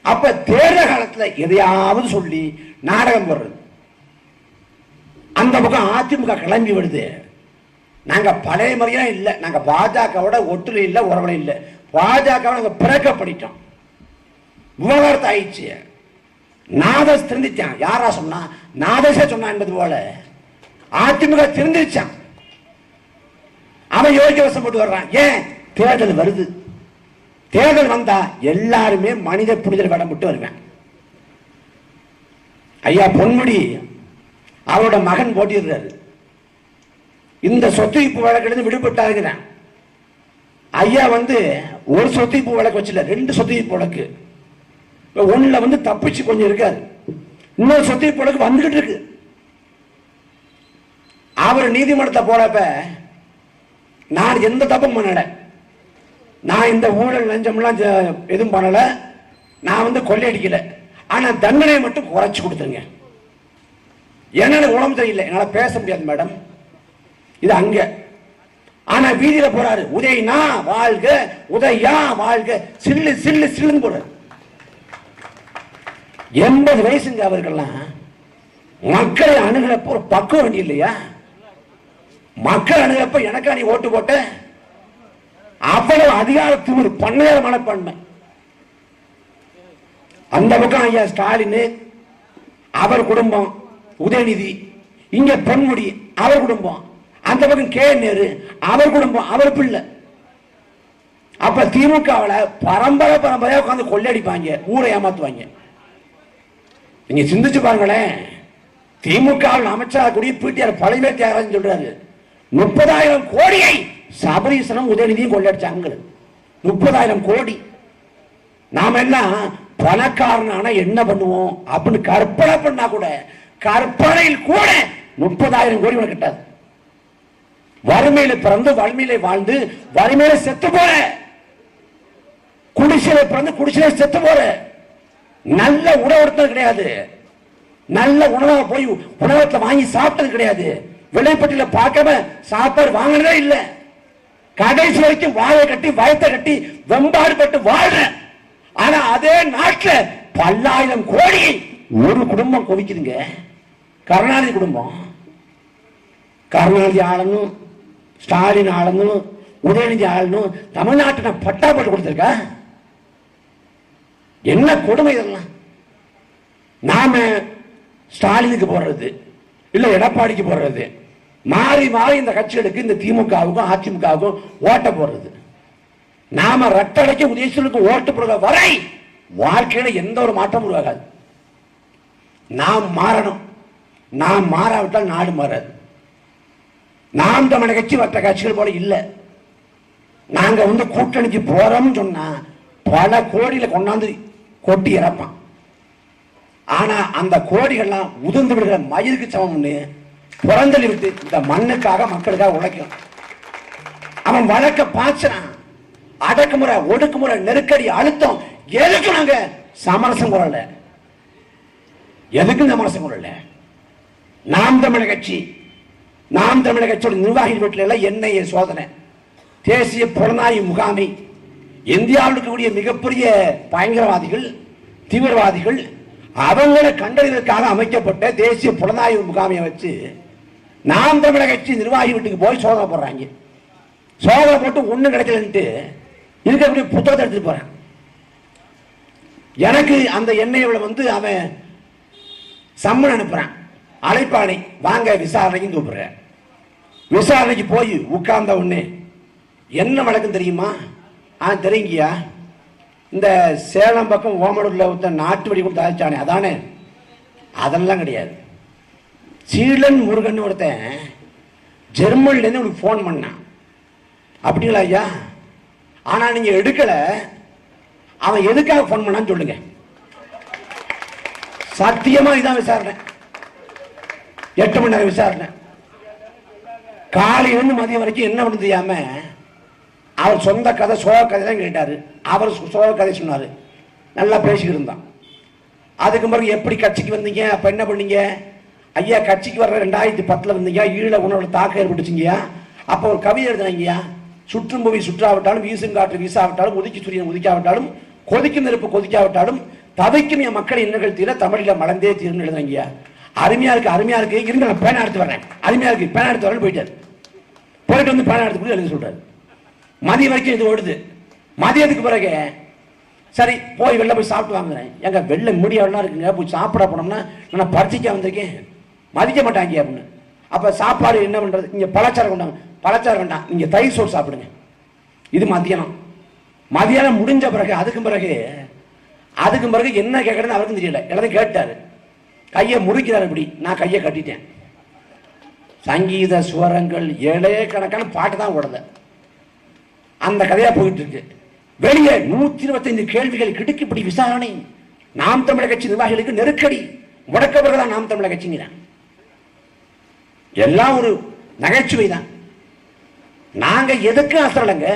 அப்ப தேர்தல் காலத்தில் எதையாவது சொல்லி நாடகம் போடுறது. அந்த பக்கம் அதிமுக கிளம்பி விடுது. நாங்க பழைய முறையா இல்ல, நாங்க பாஜகவோட ஒட்டுல இல்ல, உறவுல இல்ல, பாஜக நாங்க பிறக்கப்படிட்டோம். விவகாரத்தை ஆயிடுச்சு. நாதஸ் திருந்திச்சான். யாரா சொன்னா? நாதஸே சொன்னா என்பது போல அதிமுக திருந்திச்சான். அவன் யோகிய வசம் போட்டு வர்றான். ஏன்? தேர்தல் வருது. தேர்தல் வந்தா எல்லாருமே மனித புனிதர் வேடம் விட்டு வருவேன். ஐயா பொன்முடி அவரோட மகன் போட்டிடுறாரு. இந்த சொத்துப்பு வழக்கிலிருந்து விடுபட்டாருங்கிறான். ஐயா வந்து ஒரு சொத்துப்பு வழக்கு வச்சுல, 2 சொத்துப்பு வழக்கு. ஒண்ணுல வந்து தப்பிச்சு கொஞ்சம் இருக்காரு, இன்னொரு சொத்துப்பு வழக்கு வந்துகிட்டு இருக்கு. அவர் நீதிமன்றத்தை போறப்ப நான் எந்த தப்பும் பண்ணல, நான் இந்த ஊழல் லஞ்சம்லாம் எதுவும் பண்ணல, நான் வந்து கொள்ளையடிக்கல, ஆனா தண்டனை மட்டும் குறைச்சு கொடுத்துருங்க. என்னால உடம்பு தெரியல, என்னால பேச முடியாது மேடம், இது அங்க. ஆனா வீதியில போறாரு, உதயனா வாழ்க, உதயா வாழ்க, சில்லு சில்லு சில்லுன்னு போறாரு. 80 வயசுங்க அவர்கள்லாம். மக்களை அணுகிறப்ப ஒரு பக்குவம் வேண்டி இல்லையா? மக்கள் அணுகிறப்ப எனக்கா நீ ஓட்டு போட்ட? அவ்வளவு அதிகாரத்துவம், பண்ணையார மனப்பான்மை. அந்த பக்கம் ஐயா ஸ்டாலின் அவர் குடும்பம், உதயநிதி, இங்க பொன்முடி அவர் குடும்பம், அந்த பக்கம் கே நேரு அவர் குடும்பம், அவர் பிள்ளை. அப்ப திமுகவில் பரம்பரை பரம்பரையா உட்கார்ந்து கொள்ளையடிப்பாங்க, ஊரை ஏமாத்துவாங்க. நீங்க சிந்திச்சு பாருங்களேன். திமுகவில் அமைச்சராக கூடிய பிடிஆர் பழமை தியாகராஜன் சொல்றாரு, 30,000 கோடியை சபரீசனும் உதயநிதியும் கொள்ளடிச்சாங்க. 30,000 கோடி. நாம எல்லாம் பணக்காரனான என்ன பண்ணுவோம் அப்படின்னு கற்பனை பண்ணா கூட, கற்பனையில் கூட 30,000 கோடி உனக்கு கிட்டாது. வறுமையில பிறந்து வறுமையில வாழ்ந்து வறுமையில செத்து போற, குடிசையில பிறந்து குடிசையில செத்து போற, நல்ல உணவு கிடையாது, நல்ல உணவாக போய் உணவகத்தில் வாங்கி சாப்பிட்டது கிடையாது, விலைப்பட்டியல பார்க்காம சாப்பாடு வாங்கினதே இல்லை, கடைசி வரைக்கும் வாயை கட்டி வயத்தை கட்டி வெம்பாடுபட்டு வாழ்ற. ஆனா அதே நாட்டில் பல்லாயிரம் கோடி ஒரு குடும்பம் குவிக்குதுங்க. கருணாநிதி குடும்பம், கருணாநிதி ஆளணும், ஸ்டாலின் ஆளணும், உதயநிதி ஆளணும், தமிழ்நாட்டை பட்டா போட்டு கொடுத்திருக்க. என்ன கொடுமை இதெல்லாம்! நாம ஸ்டாலினுக்கு போடுறது இல்ல எடப்பாடிக்கு போடுறது, மாறி மாறி இந்த கட்சிகளுக்கு, இந்த திமுகவுக்கும் அதிமுகவுக்கும் ஓட்ட போடுறது. நாம ரத்தடைக்க உதயசூருக்கு ஓட்டு போடுற வரை வாழ்க்கையில எந்த ஒரு மாற்றம் உருவாகாது. நாம் மாறணும். நாம் மாறாவிட்டால் நாடு மாறாது. நாம் தமிழர் கட்சி மற்ற கட்சிகள் போல இல்லை. நாங்க கூட்டணிக்கு போறோம் சொன்னா பல கோடியில கொண்டாந்து கொட்டி இறப்பான். ஆனா அந்த கோடிகள்லாம் உதிர்ந்து விடுகிற மயிருக்கு சமம்னு புறந்தள்ளி விட்டு இந்த மண்ணுக்காக மக்களுக்காக உழைக்கும். அவன் வழக்க பாய்ச்சான். அடக்குமுறை, ஒடுக்குமுறை, நெருக்கடி, அழுத்தம் எதுக்கு நாங்க சமரசம் குரல? எதுக்கு சமரசம் குரல? நாம் தமிழர் கட்சி கட்சியோட நிர்வாகிகள் வீட்டில் எல்லாம் என்ஐஏ சோதனை, தேசிய புலனாய்வு முகாமை, இந்தியாவில் இருக்கக்கூடிய மிகப்பெரிய பயங்கரவாதிகள், தீவிரவாதிகள் அவங்களை கண்டறிவதற்காக அமைக்கப்பட்ட தேசிய புலனாய்வு முகாமையை வச்சு நாம் தமிழர் கட்சி நிர்வாகி வீட்டுக்கு போய் சோதனை போடுறாங்க. சோதனை போட்டு ஒண்ணு கிடைக்கலன்ட்டு இருக்கக்கூடிய புத்தகத்தை எடுத்துட்டு போறான். எனக்கு அந்த எண்ணெய் அவன் சம்மன் அனுப்புறான், அழைப்பானை வாங்க விசாரணைக்கு கூப்பிடுற. விசாரணைக்கு போய் உட்கார்ந்த உடனே என்ன வழக்கம் தெரியுமா? தெரியுங்கய்யா, இந்த சேலம் பக்கம் ஓமலூர்ல ஒருத்தன் நாட்டு வெடி கொடுத்து அழைச்சானே அதானே? அதெல்லாம் கிடையாது. சீலன் முருகன் ஒருத்தன் ஜெர்மன்ல இருந்து உனக்கு போன் பண்ணான். அப்படிங்களா ஐயா? ஆனா நீங்க எடுக்கல. அவன் எதுக்காக போன் பண்ணான்னு சொல்லுங்க. சத்தியமா இதான் விசாரணை. 8 மணி நேரம் விசாரணை. காலையிலிருந்து மதியம் வரைக்கும் என்ன பண்ணு தெரியாம அவர் சொந்த கதை, சோக கதை தான் கேட்டாரு. அவர் சோக கதை சொன்னாரு. நல்லா பேசிக்கிட்டு இருந்தான். அதுக்கு பிறகு எப்படி கட்சிக்கு வந்தீங்க, அப்ப என்ன பண்ணீங்க? ஐயா கட்சிக்கு வர்ற 2010 வந்தீங்க, ஈழ உணர்வு தாக்கம் ஏற்பட்டுச்சுங்கய்யா. அப்ப ஒரு கவிதை எழுதுனாங்கய்யா, சுற்றும் புவி சுற்றாவிட்டாலும், வீசும் காற்று வீசாவிட்டாலும், உதிக்கி சூரியன் உதிக்காவிட்டாலும், கொதிக்கும் நெருப்பு கொதிக்காவிட்டாலும், தவிக்கும் என் மக்கள் இன்னல்கள் தீர தமிழில மலர்ந்தே தீர்னு எழுதுனாங்கய்யா. அருமையா இருக்கு, அருமையா இருக்கு. இருங்க நான் பேனா எடுத்து வர்றேன். அருமையா இருக்கு, பேனா எடுத்து வரேன்னு போயிட்டாரு. போயிட்டு வந்து பேனா எடுத்து எழுதி சொல்றாரு. மதியம் வரைக்கும் இது ஓடுது. மதியத்துக்கு பிறகு சரி போய் வெளில போய் சாப்பிட்டு வாங்குறேன். எங்க வெளில முடியலாம் இருக்குங்க, போய் சாப்பிட போனோம்னா நான் பரிசிக்க வந்திருக்கேன், மதிக்க மாட்டாங்க அப்படின்னு. அப்ப சாப்பாடு என்ன பண்றது? இங்க பழச்சாரம் கொண்டாங்க. பழச்சாரம் வேண்டாம், நீங்க தயிர் சோறு சாப்பிடுங்க. இது மதியானம். மதியானம் முடிஞ்ச பிறகு அதுக்கும் பிறகு என்ன கேட்கறதுன்னு அவருக்கும் தெரியல. எல்லாத்தையும் கேட்டாரு. கையை முறிக்கிறார். இப்படி நான் கையை கட்டிட்டேன். சங்கீத சுவரங்கள் 7 கணக்கான பாட்டு தான் ஓடல. அந்த கதையா போயிட்டு இருக்கு. வெளியே 125 கேள்விகள் கிடுக்கிப்படி விசாரணை. நாம் தமிழர் கட்சி நிர்வாகிகளுக்கு நெருக்கடி. முடக்கவர்கள் நாம் தமிழர் கட்சிங்கிறான். எல்லாம் ஒரு நகைச்சுவை தான். நாங்க எதுக்கு அசரலங்க.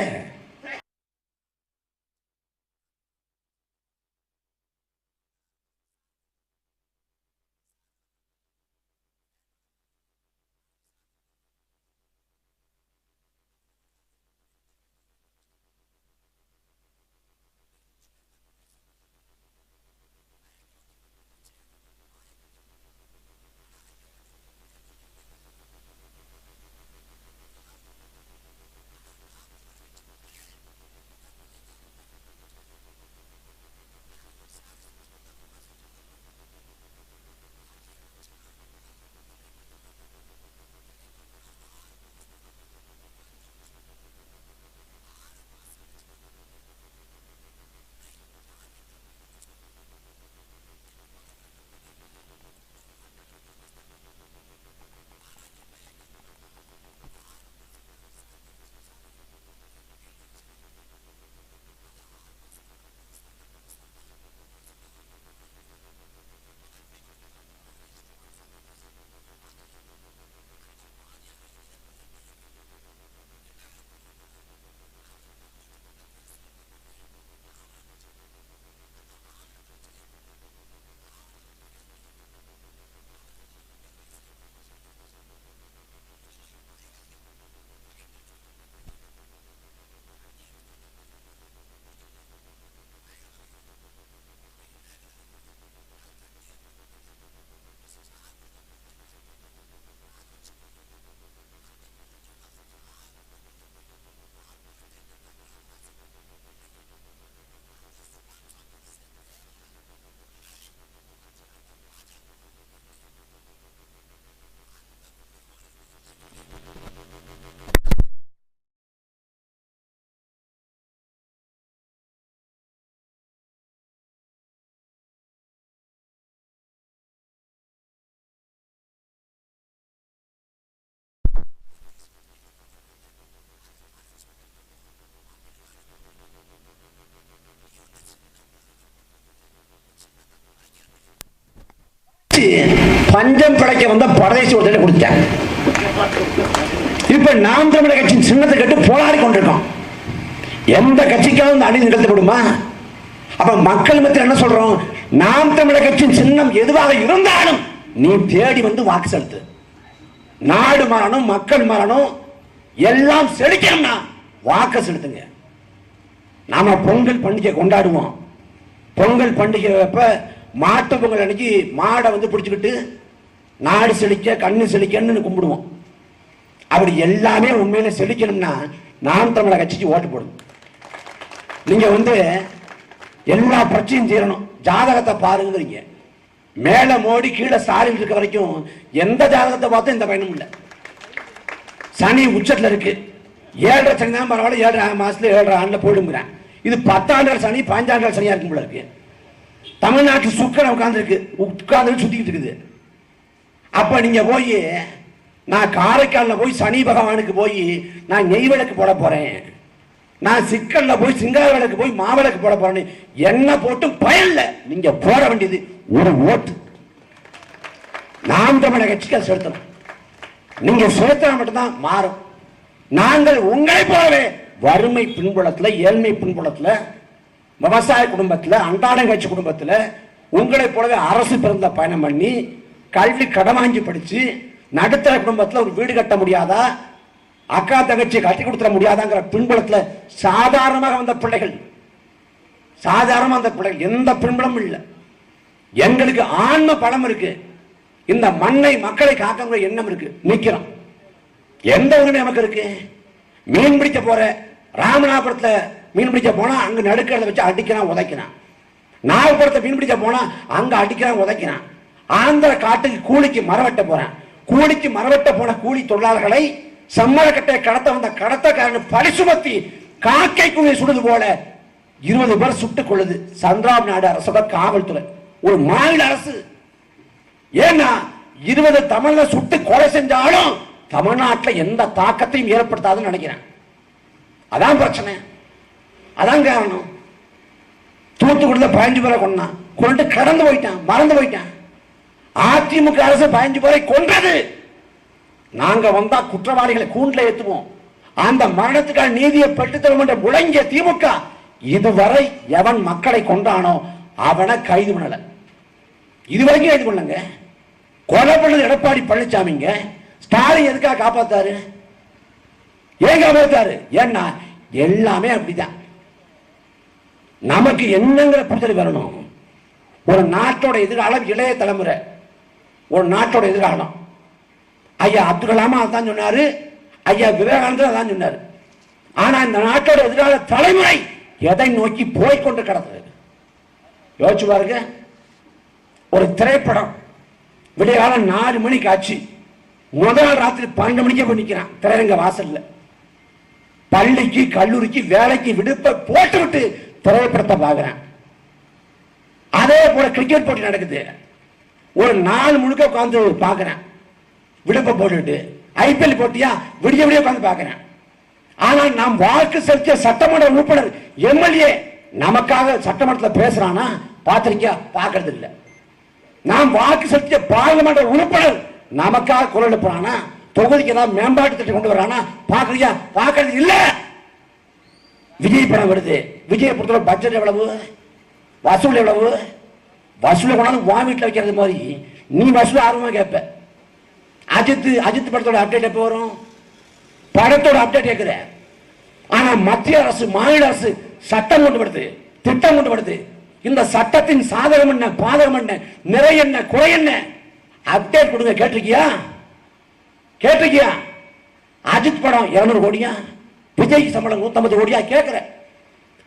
அழிச்சு பஞ்சம் பிழைக்க வந்த பரதேசி ஒருத்தர் கொடுத்தாங்க. இப்ப நாம் தமிழர் கட்சியின் சின்னத்தை கட்டு போராடி கொண்டிருக்கோம். எந்த கட்சிக்காவது இந்த அநீதி நிகழ்த்தப்படுமா? அப்ப மக்கள் மத்தியில் என்ன சொல்றோம்? நாம் தமிழர் கட்சியின் சின்னம் எதுவாக இருந்தாலும் நீ தேடி வந்து வாக்கு செலுத்து. நாடு மாறணும், மக்கள் மாறணும், எல்லாம் செழிக்கணும்னா வாக்கு செலுத்துங்க. நாம பொங்கல் பண்டிகை கொண்டாடுவோம். பொங்கல் பண்டிகை அப்ப மாட்டு பொங்கல் அன்னைக்கு மாடை வந்து பிடிச்சுக்கிட்டு நாடு செழிக்க கண்ணு செழிக்கன்னு கும்பிடுவோம். அப்படி எல்லாமே உண்மையில செழிக்கணும்னா நாம் தமிழர் கட்சிக்கு ஓட்டு போடுங்க. நீங்க வந்து எல்லா பிரச்சனையும் தீரணும், ஜாதகத்தை பாருங்கிறீங்க. மேல மோடி கீழே ஸ்டாலின் இருக்க வரைக்கும் எந்த ஜாதகத்தை பார்த்தும் இந்த பயனும் இல்லை. சனி உச்சத்துல இருக்கு. 7.5 சனி தான் பரவாயில்ல, 7 மாசத்துல 7 ஆண்டுல போயிடுங்கிறேன். இது 10 ஆண்டுகள் சனி, 15 ஆண்டுகள் சனியா இருக்கும் போல இருக்கு. தமிழ்நாட்டில் சுக்கரம் உட்கார்ந்து சுத்திக்கிட்டு இருக்குது. அப்ப நீங்க போய் நான் காரைக்காலில் போய் சனி பகவானுக்கு போய் நான் நெய் விளக்கு போட போறேன், நான் சிக்கல்ல போய் சிங்கார விளக்கு போய் மாவிளக்கு போட போறேன், என்ன போட்டு பயன்ல. நீங்க போட வேண்டியது ஒரு ஓட்டு. நாம் தமிழர் கட்சிக்கு செலுத்தணும். நீங்க செலுத்தினா மட்டும்தான் மாறும். நாங்கள் உங்களை போலவே வறுமை பின்புலத்தில், ஏழ்மை பின்புலத்தில், விவசாய குடும்பத்தில், அன்றாடங்காட்சி குடும்பத்தில் உங்களை போலவே அரசு பிறந்த பயணம் பண்ணி கல்வி கடன் வாங்கி படிச்சு நடுத்தர குடும்பத்தில் ஒரு வீடு கட்ட முடியாதா, அக்கா தங்கச்சி கட்டி கொடுத்துட முடியாதாங்கிற பின்புலத்தில் சாதாரணமாக வந்த பிள்ளைகள், சாதாரண அந்த பிள்ளைகள், எந்த பின்புலமும் இல்லை. எங்களுக்கு ஆன்ம பலம் இருக்கு. இந்த மண்ணை மக்களை காக்கக்கூடிய எண்ணம் இருக்கு. நிக்கிறோம். எந்த உரிமை நமக்கு இருக்கு? மீன் பிடிக்க போற ராமநாதபுரத்துல மீன் பிடிக்க போனா அங்க நடுக்கிறத வச்சு அடிக்கிறான், உதைக்கிறான். நாகபுரத்தை மீன் பிடிக்க போனா அங்க அடிக்கிறான், உதைக்கிறான். ஆந்திர காட்டுக்கு கூலிக்கு மரவெட்ட போறான். கூலிக்கு மரவெட்ட போன கூலி தொழிலாளர்களை சம்மளக்கட்டை கடத்த வந்த கடத்தக்காரன் பழி சுமத்தி காக்கை குழியை சுடுது போல 20 பேர் சுட்டுக் கொள்ளுது சந்திராம் நாடு அரசோட காவல்துறை, ஒரு மாநில அரசு. ஏன்னா 20 தமிழ்ல சுட்டு கொலை செஞ்சாலும் தமிழ்நாட்டில் எந்த தாக்கத்தையும் ஏற்படுத்தாதுன்னு நினைக்கிறேன். அதான் பிரச்சனை, அதான் காரணம். தூத்துக்குடியில் 15 பேரை கொண்டான், கொண்டு கடந்து போயிட்டான், மறந்து போயிட்டான். அதிமுக அரசு 15 பேரை கொன்றது. நாங்க வந்தா குற்றவாளிகளை கூண்டில் ஏற்றுவோம், அந்த மரணத்துக்கான நீதியை பெற்றுத்தரும் என்று முழங்கிய திமுக இதுவரை எவன் மக்களை கொண்டானோ அவனை கைது பண்ணல. இதுவரைக்கும் கைது பண்ணுங்க. கொலை பண்ணது எடப்பாடி பழனிசாமிங்க. ஸ்டாலின் எதுக்காக காப்பாத்தாரு? ஏன் காப்பாத்தாரு? ஏன்னா எல்லாமே அப்படிதான். நமக்கு என்னங்கிற புரிதல் வரணும். ஒரு நாட்டோட எதிர்காலம் இளைய தலைமுறை, ஒரு நாட்டோட எதிர்காலம். ஐயா அப்துல் கலாமா அதான் சொன்னாரு, ஐயா விவேகானந்தர் அதான் சொன்னாரு. ஆனா இந்த நாட்டோட எதிர்கால தலைமுறை எதை நோக்கி போய்கொண்டு கிடந்தது யோசிச்சு பாருங்க. ஒரு திரைப்படம் விடிய காலம் 4 மணிக்கு ஆச்சு, முதல் ராத்திரி 12 மணிக்கே போய் நிக்கிறான் திரையரங்க வாசல்ல. பள்ளிக்கு கல்லூரிக்கு வேலைக்கு விடுப்பை போட்டு விட்டு திரைப்படத்தை பார்க்கிறேன். அதே போல கிரிக்கெட் போட்டி நடக்குது, ஒரு நாள் முழுக்க உட்கார்ந்து பார்க்கிறேன் விடுப்பை போட்டுட்டு. ஐபிஎல் போட்டியா விடிய விடிய உட்கார்ந்து பார்க்கிறேன். ஆனால் நாம் வாக்கு செலுத்திய சட்டமன்ற உறுப்பினர் எம்எல்ஏ நமக்காக சட்டமன்றத்தில் பேசுறானா பார்த்திருக்கியா? பார்க்கறது இல்லை. நாம் வாக்கு செலுத்திய பாராளுமன்ற உறுப்பினர் நமக்காக குரல் எழுப்புறானா, தொகுதிக்கு ஏதாவது மேம்பாட்டு திட்டம் கொண்டு வரானா பார்க்கறியா? பார்க்கறது இல்ல. விஜய் படம் வருது, விஜய் பொறுத்தவரை பட்ஜெட் எவ்வளவு, வசூல் எவ்வளவு, வசூல் கொண்டாந்து வா வீட்டில் வைக்கிறது மாதிரி நீ வசூல் ஆர்வமா கேட்ப. அஜித் படத்தோட அப்டேட் எப்போ வரும்? படத்தோட அப்டேட் கேட்கிற. ஆனா மத்திய அரசு மாநில அரசு சட்டம் கொண்டு வருது, திட்டம் கொண்டு வருது. இந்த சட்டத்தின் சாதகம் என்ன, பாதகம் என்ன, நிறை என்ன, குறை என்ன, அப்டேட் கொடுங்க. கேட்டிருக்கியா? கேட்டிருக்கியா? அஜித் படம் 200 கோடியா, விஜய்க்கு சம்பளம் 150 கோடியா கேட்கிற.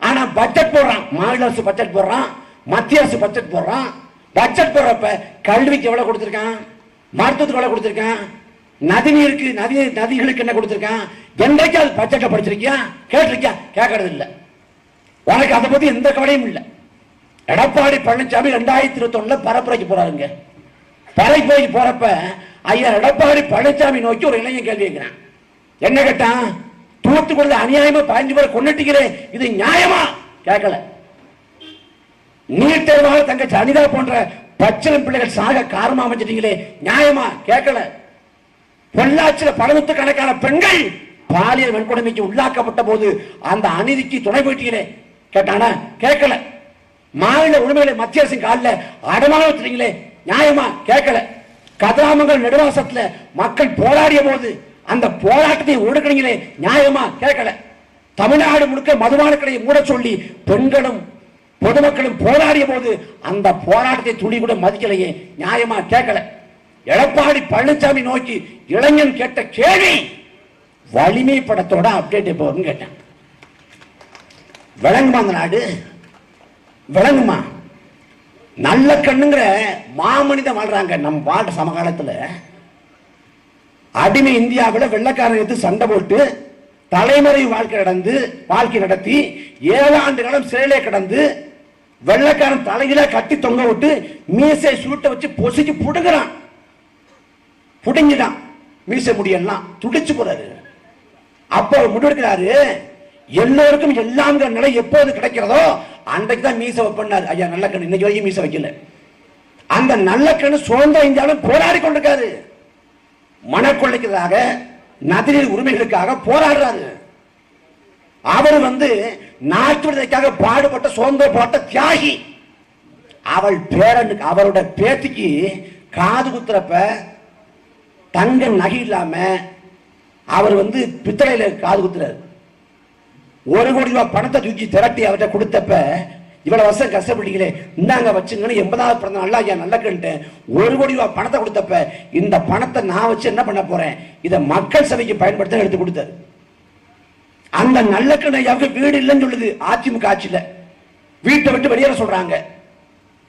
ஆனா பட்ஜெட் போடுறான், மாநில அரசு பட்ஜெட் போடுறான், மத்திய அரசு பட்ஜெட் போடுறான். பட்ஜெட் போடுறப்ப கல்விக்கு எவ்வளவு கொடுத்திருக்கான், மருத்துவத்துக்கு எவ்வளவு கொடுத்திருக்கான், நதிநீருக்கு நதிகளுக்கு என்ன கொடுத்திருக்கான், என்றைக்காவது பட்ஜெட்டை படிச்சிருக்கியா? கேட்டிருக்கியா? கேட்கறது இல்லை. உனக்கு அதை பத்தி எந்த கவலையும் இல்லை. எடப்பாடி பழனிசாமி 2021 பரப்புரைக்கு போறாருங்க. பரப்புரைக்கு போறப்ப ஐயா எடப்பாடி பழனிசாமி நோக்கி ஒரு இளைஞன் கேள்வி கேட்கிறான். என்ன கேட்டான்? தூத்துக்குள்ள அநியாயமா 15 பேரை கொண்டுட்டீங்களே, இது நியாயமா? கேட்கல. நீட் தேர்வாக தங்கச்சி அனிதா போன்ற பச்சிலம் பிள்ளைகள் சாக காரணமா அமைச்சிட்டீங்களே, நியாயமா? கேட்கல. பொள்ளாச்சியில் பல நூற்றுக்கணக்கான பெண்கள் பாலியல் வன்கொடுமைக்கு உள்ளாக்கப்பட்ட போது அந்த அநீதிக்கு துணை போயிட்டீங்களே, கேட்டானா? கேட்கல. மாநில உரிமைகளை மத்திய அரசின் காலில் அடமான வச்சுட்டீங்களே, நியாயமா? கேட்கல. கதிராமங்கல் நெடுவாசத்துல மக்கள் போராடிய போது அந்த போராட்டத்தை ஒடுக்கினீங்களே, நியாயமா? கேட்கல. தமிழ்நாடு முழுக்க மதுபான கடையை மூட சொல்லி பெண்களும் பொதுமக்களும் போராடிய போது அந்த போராட்டத்தை துளி கூட மதிக்கலையே, நியாயமா? கேட்கல. எடப்பாடி பழனிசாமி நோக்கி இளைஞன் கேட்ட கேள்வி வலிமை படத்தோட அப்டேட் எப்போ வரும்னு கேட்டேன். விளங்குமா அந்த நாடு? விளங்குமா? நல்ல கண்ணுங்கிற மாமனிதன் வாழ்றாங்க நம்ம வாழ்ற சமகாலத்தில். அடிமை இந்தியாவில் வெள்ளக்காரன் எடுத்து சண்டை போட்டு தலைமுறை வாழ்க்கை நடத்தி 7 ஆண்டு காலம் சிறையிலே கிடந்து வெள்ளக்காரன் தலையில கட்டி தொங்க விட்டு மீசை சூட்ட வச்சு பொசுக்கி புடுங்கிடான். மீசை முடியெல்லாம் துடிச்சு போறாரு. அப்போ முடிவெடுக்கிறாரு, எல்லோருக்கும் எல்லாம் நிலை எப்போது கிடைக்கிறதோ அன்றைக்கு தான் மீசை வைப்பாரு. ஐயா நல்ல கண்ணு இன்னைக்கு வரைக்கும் மீசை வைக்கல. அந்த நல்ல கண்ணு சுதந்திர இந்தியாவில் போராடி கொண்டிருக்காரு. மனக்கொள்ளைக்காக நதிநீர் உரிமைகளுக்காக போராடுறாரு. அவர் நாட்டு விடுதலைக்காக பாடுபட்ட சுதந்திர போட்ட தியாகி. அவள் பேரனுக்கு அவரோட பேத்திக்கு காது குத்துறப்ப தங்க நகை இல்லாம அவர் பித்தளையில காது குத்துறாரு. 1 கோடி ரூபாய் பணத்தை தூக்கி திரட்டி அவர்கிட்ட கொடுத்தப்ப, இவ்வளவு வருஷம் கஷ்டப்பட்டீங்களே இந்தாங்க வச்சுங்கன்னு 80வது பிறந்த நாள் ஐயா நல்ல கண்டு 1 கோடி ரூபாய் பணத்தை கொடுத்தப்ப, இந்த பணத்தை நான் வச்சு என்ன பண்ண போறேன், இதை மக்கள் சபைக்கு பயன்படுத்த எடுத்து கொடுத்தாரு. அந்த நல்ல கண்ணு ஐயாவுக்கு வீடு இல்லைன்னு சொல்லுது அதிமுக ஆட்சியில. வீட்டை விட்டு வெளியேற சொல்றாங்க.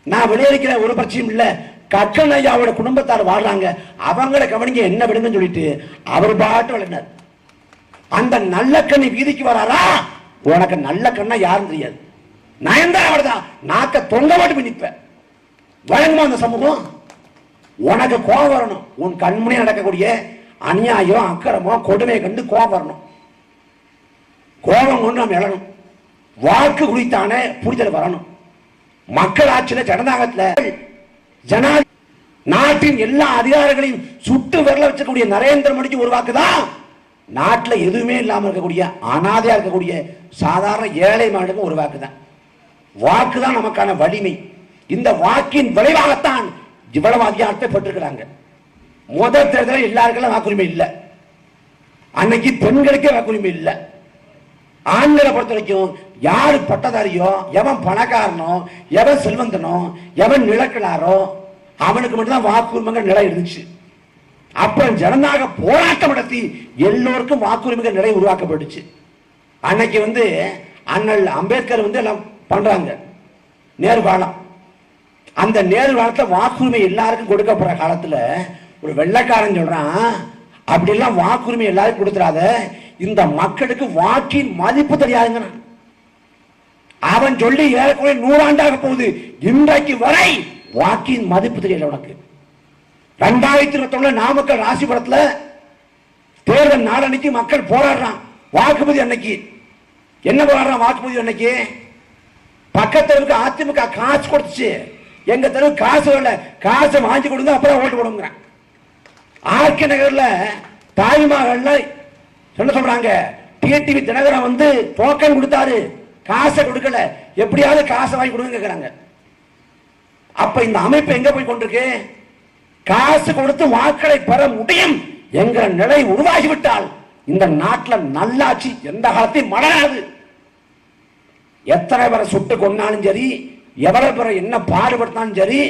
நான் வெளியேறிக்கிற ஒரு பிரச்சனையும் இல்லை, கக்கன் ஐயாவோட குடும்பத்தார் வாழ்றாங்க, அவங்களை கவனிங்க என்ன விடுங்கன்னு சொல்லிட்டு அவர் பாட்டு வளர்ந்தார். அந்த நல்ல கண்ணி வீதிக்கு வராரா, உனக்கு நல்ல கண்ணா யாரும் தெரியாது. நயன்தான் அவர்தான் நாக்க தொங்க மாட்டு நிற்ப. வழங்குமா அந்த சமூகம்? உனக்கு கோபம் வரணும். உன் கண்முனே நடக்கக்கூடிய அநியாயம் அக்கிரமோ கொடுமையை கண்டு கோபம் வரணும். கோபம் கொண்டு நாம் எழணும். வாக்கு குறித்தான புரிதல் வரணும். மக்கள் ஆட்சியில் ஜனநாயகத்தில் நாட்டின் எல்லா அதிகாரங்களையும் சுட்டு விரல வச்சக்கூடிய நரேந்திர மோடிக்கு ஒரு வாக்குதான் நாட்டில் எதுவுமே இல்லாமல் இருக்கக்கூடிய அனாதையா இருக்கக்கூடிய சாதாரண ஏழை மாநிலம் ஒரு வாக்குதான். வாக்குதான் நமக்கான வலிமை. இந்த வாக்கின் விளைவாகத்தான் இவ்வளவு அதிகாரத்தை பெற்றிருக்கிறாங்க. முதல் தேர்தலில் எல்லாருக்கும் வாக்குரிமை இல்லை. அன்னைக்கு பெண்களுக்கே வாக்குரிமை இல்லை. ஆண்களை பொறுத்த வரைக்கும் யாரு பட்டதாரியோ, எவன் பணக்காரனோ, எவன் செல்வந்தனோ, எவன் நிலக்கிழாரோ அவனுக்கு மட்டும்தான் வாக்குரிமைகள் நிலை இருந்துச்சு. அப்புறம் ஜனநாயக போராட்டம் நடத்தி எல்லோருக்கும் வாக்குரிமைகள் நிலை உருவாக்கப்பட்டுச்சு. அன்னைக்கு அண்ணல் அம்பேத்கர் எல்லாம் பண்றாங்க நேர்காலம். அந்த நேர்காலத்தில் வாக்குரிமை எல்லாருக்கும் கொடுக்கப்படுற காலத்துல ஒரு வெள்ளைக்காரன் சொல்றான், அப்படிலாம் வாக்குரிமை எல்லாருக்கும் கொடுத்துறாத, இந்த மக்களுக்கு வாக்கின் மதிப்பு தெரியாதுங்க. அவன் சொல்லி ஏறக்குறைய 100 ஆண்டாக போகுது, இன்றைக்கு வரை வாக்கின் மதிப்பு தெரியல உனக்கு. 2021 நாமக்கல் ராசிபுரத்துல தேர்தல் நாளன்னைக்கு மக்கள் போராடுறான். வாக்குறுதி அன்னைக்கு என்ன போராடுறான்? வாக்குறுதி அன்னைக்கு பக்கத்து அதிமுக காசு கொடுத்துச்சு, எங்க தெருவு காசு வரல, காசை வாங்கி கொடுங்க அப்புறம் ஓட்டு போடுங்க. ஆர்கே நகர்ல தாய்மகள்ல என்ன சொல்றாங்க, டிடிவி தினகரன் டோக்கன் கொடுத்தாரு, காசை கொடுக்கல, எப்படியாவது காசை வாங்கி கொடுங்க கேட்கிறாங்க. அப்ப இந்த அமைப்பு எங்க போய் கொண்டிருக்கு? காசு கொடுத்து வாக்களை பெற முடியும் என்கிற நிலை உருவாகிவிட்டால் இந்த நாட்டில் நல்லாட்சி எந்த காலத்தையும் மலராது. எத்தனை பேரை சுட்டு கொண்டாலும் சரி, எவ்வளவு பேரை என்ன பாடுபடுத்தாலும் சரி,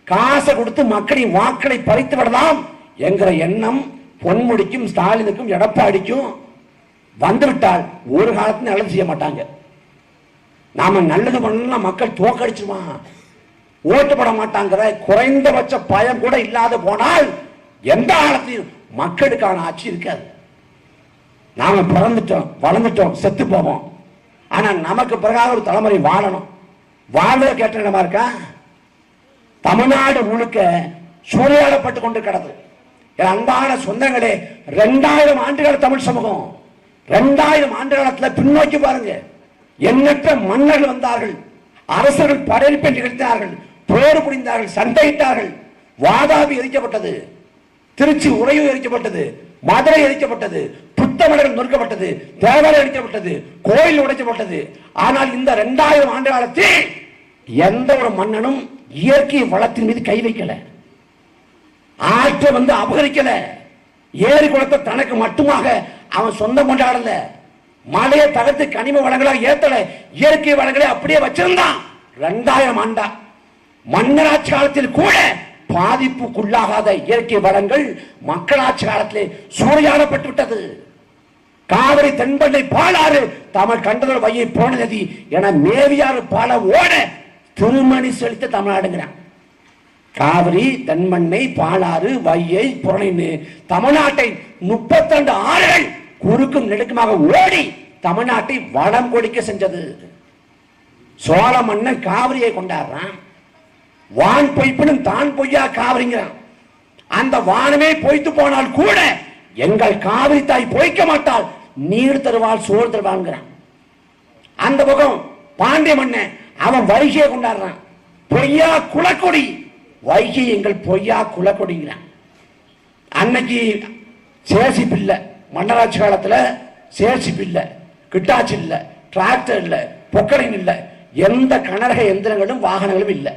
காசை கொடுத்து மக்களின் வாக்களை பறித்து விடலாம் என்கிற எண்ணம் பொன்முடிக்கும் ஸ்டாலினுக்கும் எடப்பாடிக்கும் வந்துவிட்டால் ஒரு காலத்தில் நல்லது செய்ய மாட்டாங்க. நாம நல்லது பண்ணலாம் மக்கள் தோக்கடிச்சுவான், ஓட்டு போட மாட்டாங்கிற குறைந்தபட்ச பயம் கூட இல்லாத போனால் எந்த காலத்தையும் மக்களுக்கான ஆட்சி இருக்காது. நாம பிறந்துட்டோம், வளர்ந்துட்டோம், செத்து போவோம். ஆனா நமக்கு பிறகாக ஒரு தலைமுறை வாழணும். வாழ்வதை கேட்ட இடமா இருக்கா? தமிழ்நாடு முழுக்க சூறையாடப்பட்டு கொண்டு கிடது. அன்பான சொந்தங்களே, 2000 ஆண்டுகள் தமிழ் சமூகம், 2000 ஆண்டு காலத்தில் பின்னோக்கி பாருங்க. எண்ணற்ற மன்னர்கள் வந்தார்கள், அரசர்கள் படையெடுப்பை நிகழ்த்தினார்கள், போர் புரிந்தார்கள், சண்டையிட்டார்கள். வாதாபி எரிக்கப்பட்டது, திருச்சி உறையூர் எரிக்கப்பட்டது, மதுரை எரிக்கப்பட்டது, புத்தமலைகள் நொறுக்கப்பட்டது, தேவாலயம் எரிக்கப்பட்டது, கோயில் உடைக்கப்பட்டது. ஆனால் இந்த 2000 ஆண்டு காலத்தில் எந்த ஒரு மன்னனும் இயற்கை வளத்தின் மீது கை வைக்கல, ஆற்றை அபகரிக்கல, ஏரி குளத்தை தனக்கு மட்டுமாக அவன் சொந்தம் கொண்டாடல, மலையை தகர்த்து கனிம வளங்களாக ஏத்தல, இயற்கை வளங்களை அப்படியே வச்சிருந்தான். 2000 ஆண்டா மன்னராட்சி காலத்தில் கூட பாதிப்புக்குள்ளாகாத இயற்கை வளங்கள் மக்களாட்சி காலத்தில் சூறையாடப்பட்டு விட்டது. காவிரி, தென்பெண்ணை, பாலாறு, தமிழ் கண்டதோர் வையை போன நதி என மேவியாறு பால ஓட திருமணி செலுத்த தமிழ்நாடுங்கிறான். காவிரி, தென்மண்ணை, பாலாறு, வையை, புறணை தமிழ்நாட்டை 32 ஆறுகள் குறுக்கும் நெடுக்குமாக ஓடி தமிழ்நாட்டை வளம் கொடிக்க செஞ்சது. சோழ மன்னன் காவிரியை கொண்டாடுறான், வான் பொய்ப்பினும் தான் பொய்யா காவிரிங்கிறான். அந்த வானமே பொய்த்து போனால் கூட எங்கள் காவிரி தாய் பொய்க்க மாட்டால், நீர் தருவாள் சோறு தருவான்ங்கிறான். அந்த பக்கம் பாண்டிய மன்னன் அவன் வைகையை கொண்டாடுறான், பொய்யா குலக்கொடி, வைகை எங்கள் பொய்யா குலக்கொடிங்கிறான். அன்னைக்கு சேசிப்பு இல்ல, மன்னராட்சி காலத்துல சேசிப்பு இல்ல, கிட்டாச்சு இல்ல, டிராக்டர் இல்ல, பொக்கலின் இல்ல, எந்த கனரக எந்திரங்களும் வாகனங்களும் இல்லை.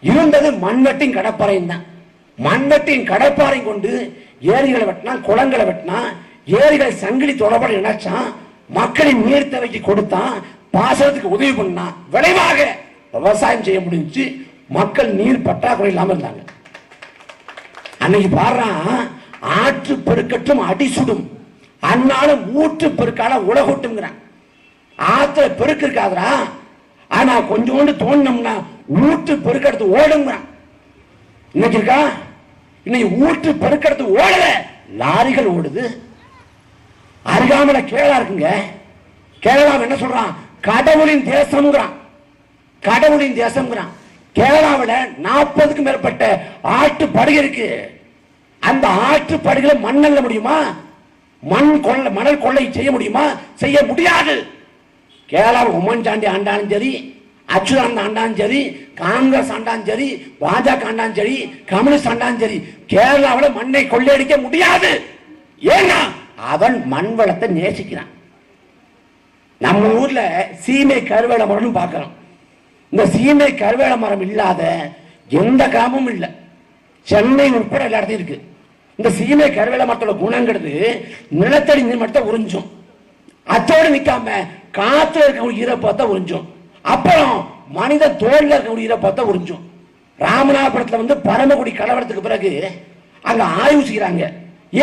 இருந்தது மண்வெட்டின் கடப்பாறையும் தான். மண்வெட்டின் கடப்பாறை கொண்டு ஏரிகளை வெட்டினா, குளங்களை வெட்டினா, ஏரிகளை சங்கிலி தொடர்பு நினைச்சான், மக்களின் நீர் தேவைக்கு கொடுத்தான், பாசனத்துக்கு உதவி பண்ணா, விளைவாக விவசாயம் செய்ய முடிஞ்சு, மக்கள் நீர் பற்றாக்குறை இல்லாம இருந்தாங்க. அன்னைக்கு பாடுறான், ஆற்று பெருக்கட்டும் அடி சுடும், அந்நாளும் ஊற்று பெருக்கால உலகொட்டுங்கிறான். ஆத்துல பெருக்கு இருக்காதரா, ஆனா கொஞ்சோண்டு தோணும்னா ஊற்று பெருக்கெடுத்து ஓடுங்கிறான். இன்னைக்கு இருக்கா? இன்னைக்கு ஊற்று பெருக்கெடுத்து ஓடல, லாரிகள் ஓடுது. அருகாமல கேரளா இருக்குங்க, கேரளா என்ன சொல்றான், கடவுளின் தேசம்ங்கிறான், கடவுளின் தேசம்ங்கிறான். கேரளாவில் 40க்கும் மேற்பட்ட ஆற்று படுகை இருக்கு. அந்த ஆற்று படுகளை மண்ணல்ல முடியுமா? மணல் கொள்ளை செய்ய முடியுமா? செய்ய முடியாது. கேரளாவில் உம்மன் சாண்டி ஆண்டாலும் சரி, அச்சுதானந்த ஆண்டாலும் சரி, காங்கிரஸ் ஆண்டாலும் சரி, பாஜக ஆண்டாலும் சரி, கம்யூனிஸ்ட் ஆண்டாலும் சரி, கேரளாவில் மண்ணை கொள்ளையடிக்க முடியாது. ஏன்னா அவன் மண் வளத்தை நேசிக்கிறான். நம்ம ஊர்ல சீமை கருவேல மரம் பார்க்கிறோம். இந்த சீமை கருவேல மரம் இல்லாத எந்த கிராமமும் இல்லை, சென்னை உட்பட எல்லா இடத்தையும் இருக்கு. இந்த சீமை கருவேல மரத்தோட குணங்கிறது நிலத்தடி நீர் மரத்தை உறிஞ்சும், அத்தோடு நிக்காம காத்துல இருக்கக்கூடிய ஈரப்பதத்தை உறிஞ்சும், அப்புறம் மனித தோல்ல இருக்கக்கூடிய ஈரப்பதத்தை உறிஞ்சும். ராமநாதபுரத்துல பரமக்குடி கலவரத்துக்கு பிறகு அங்க ஆய்வு செய்யறாங்க,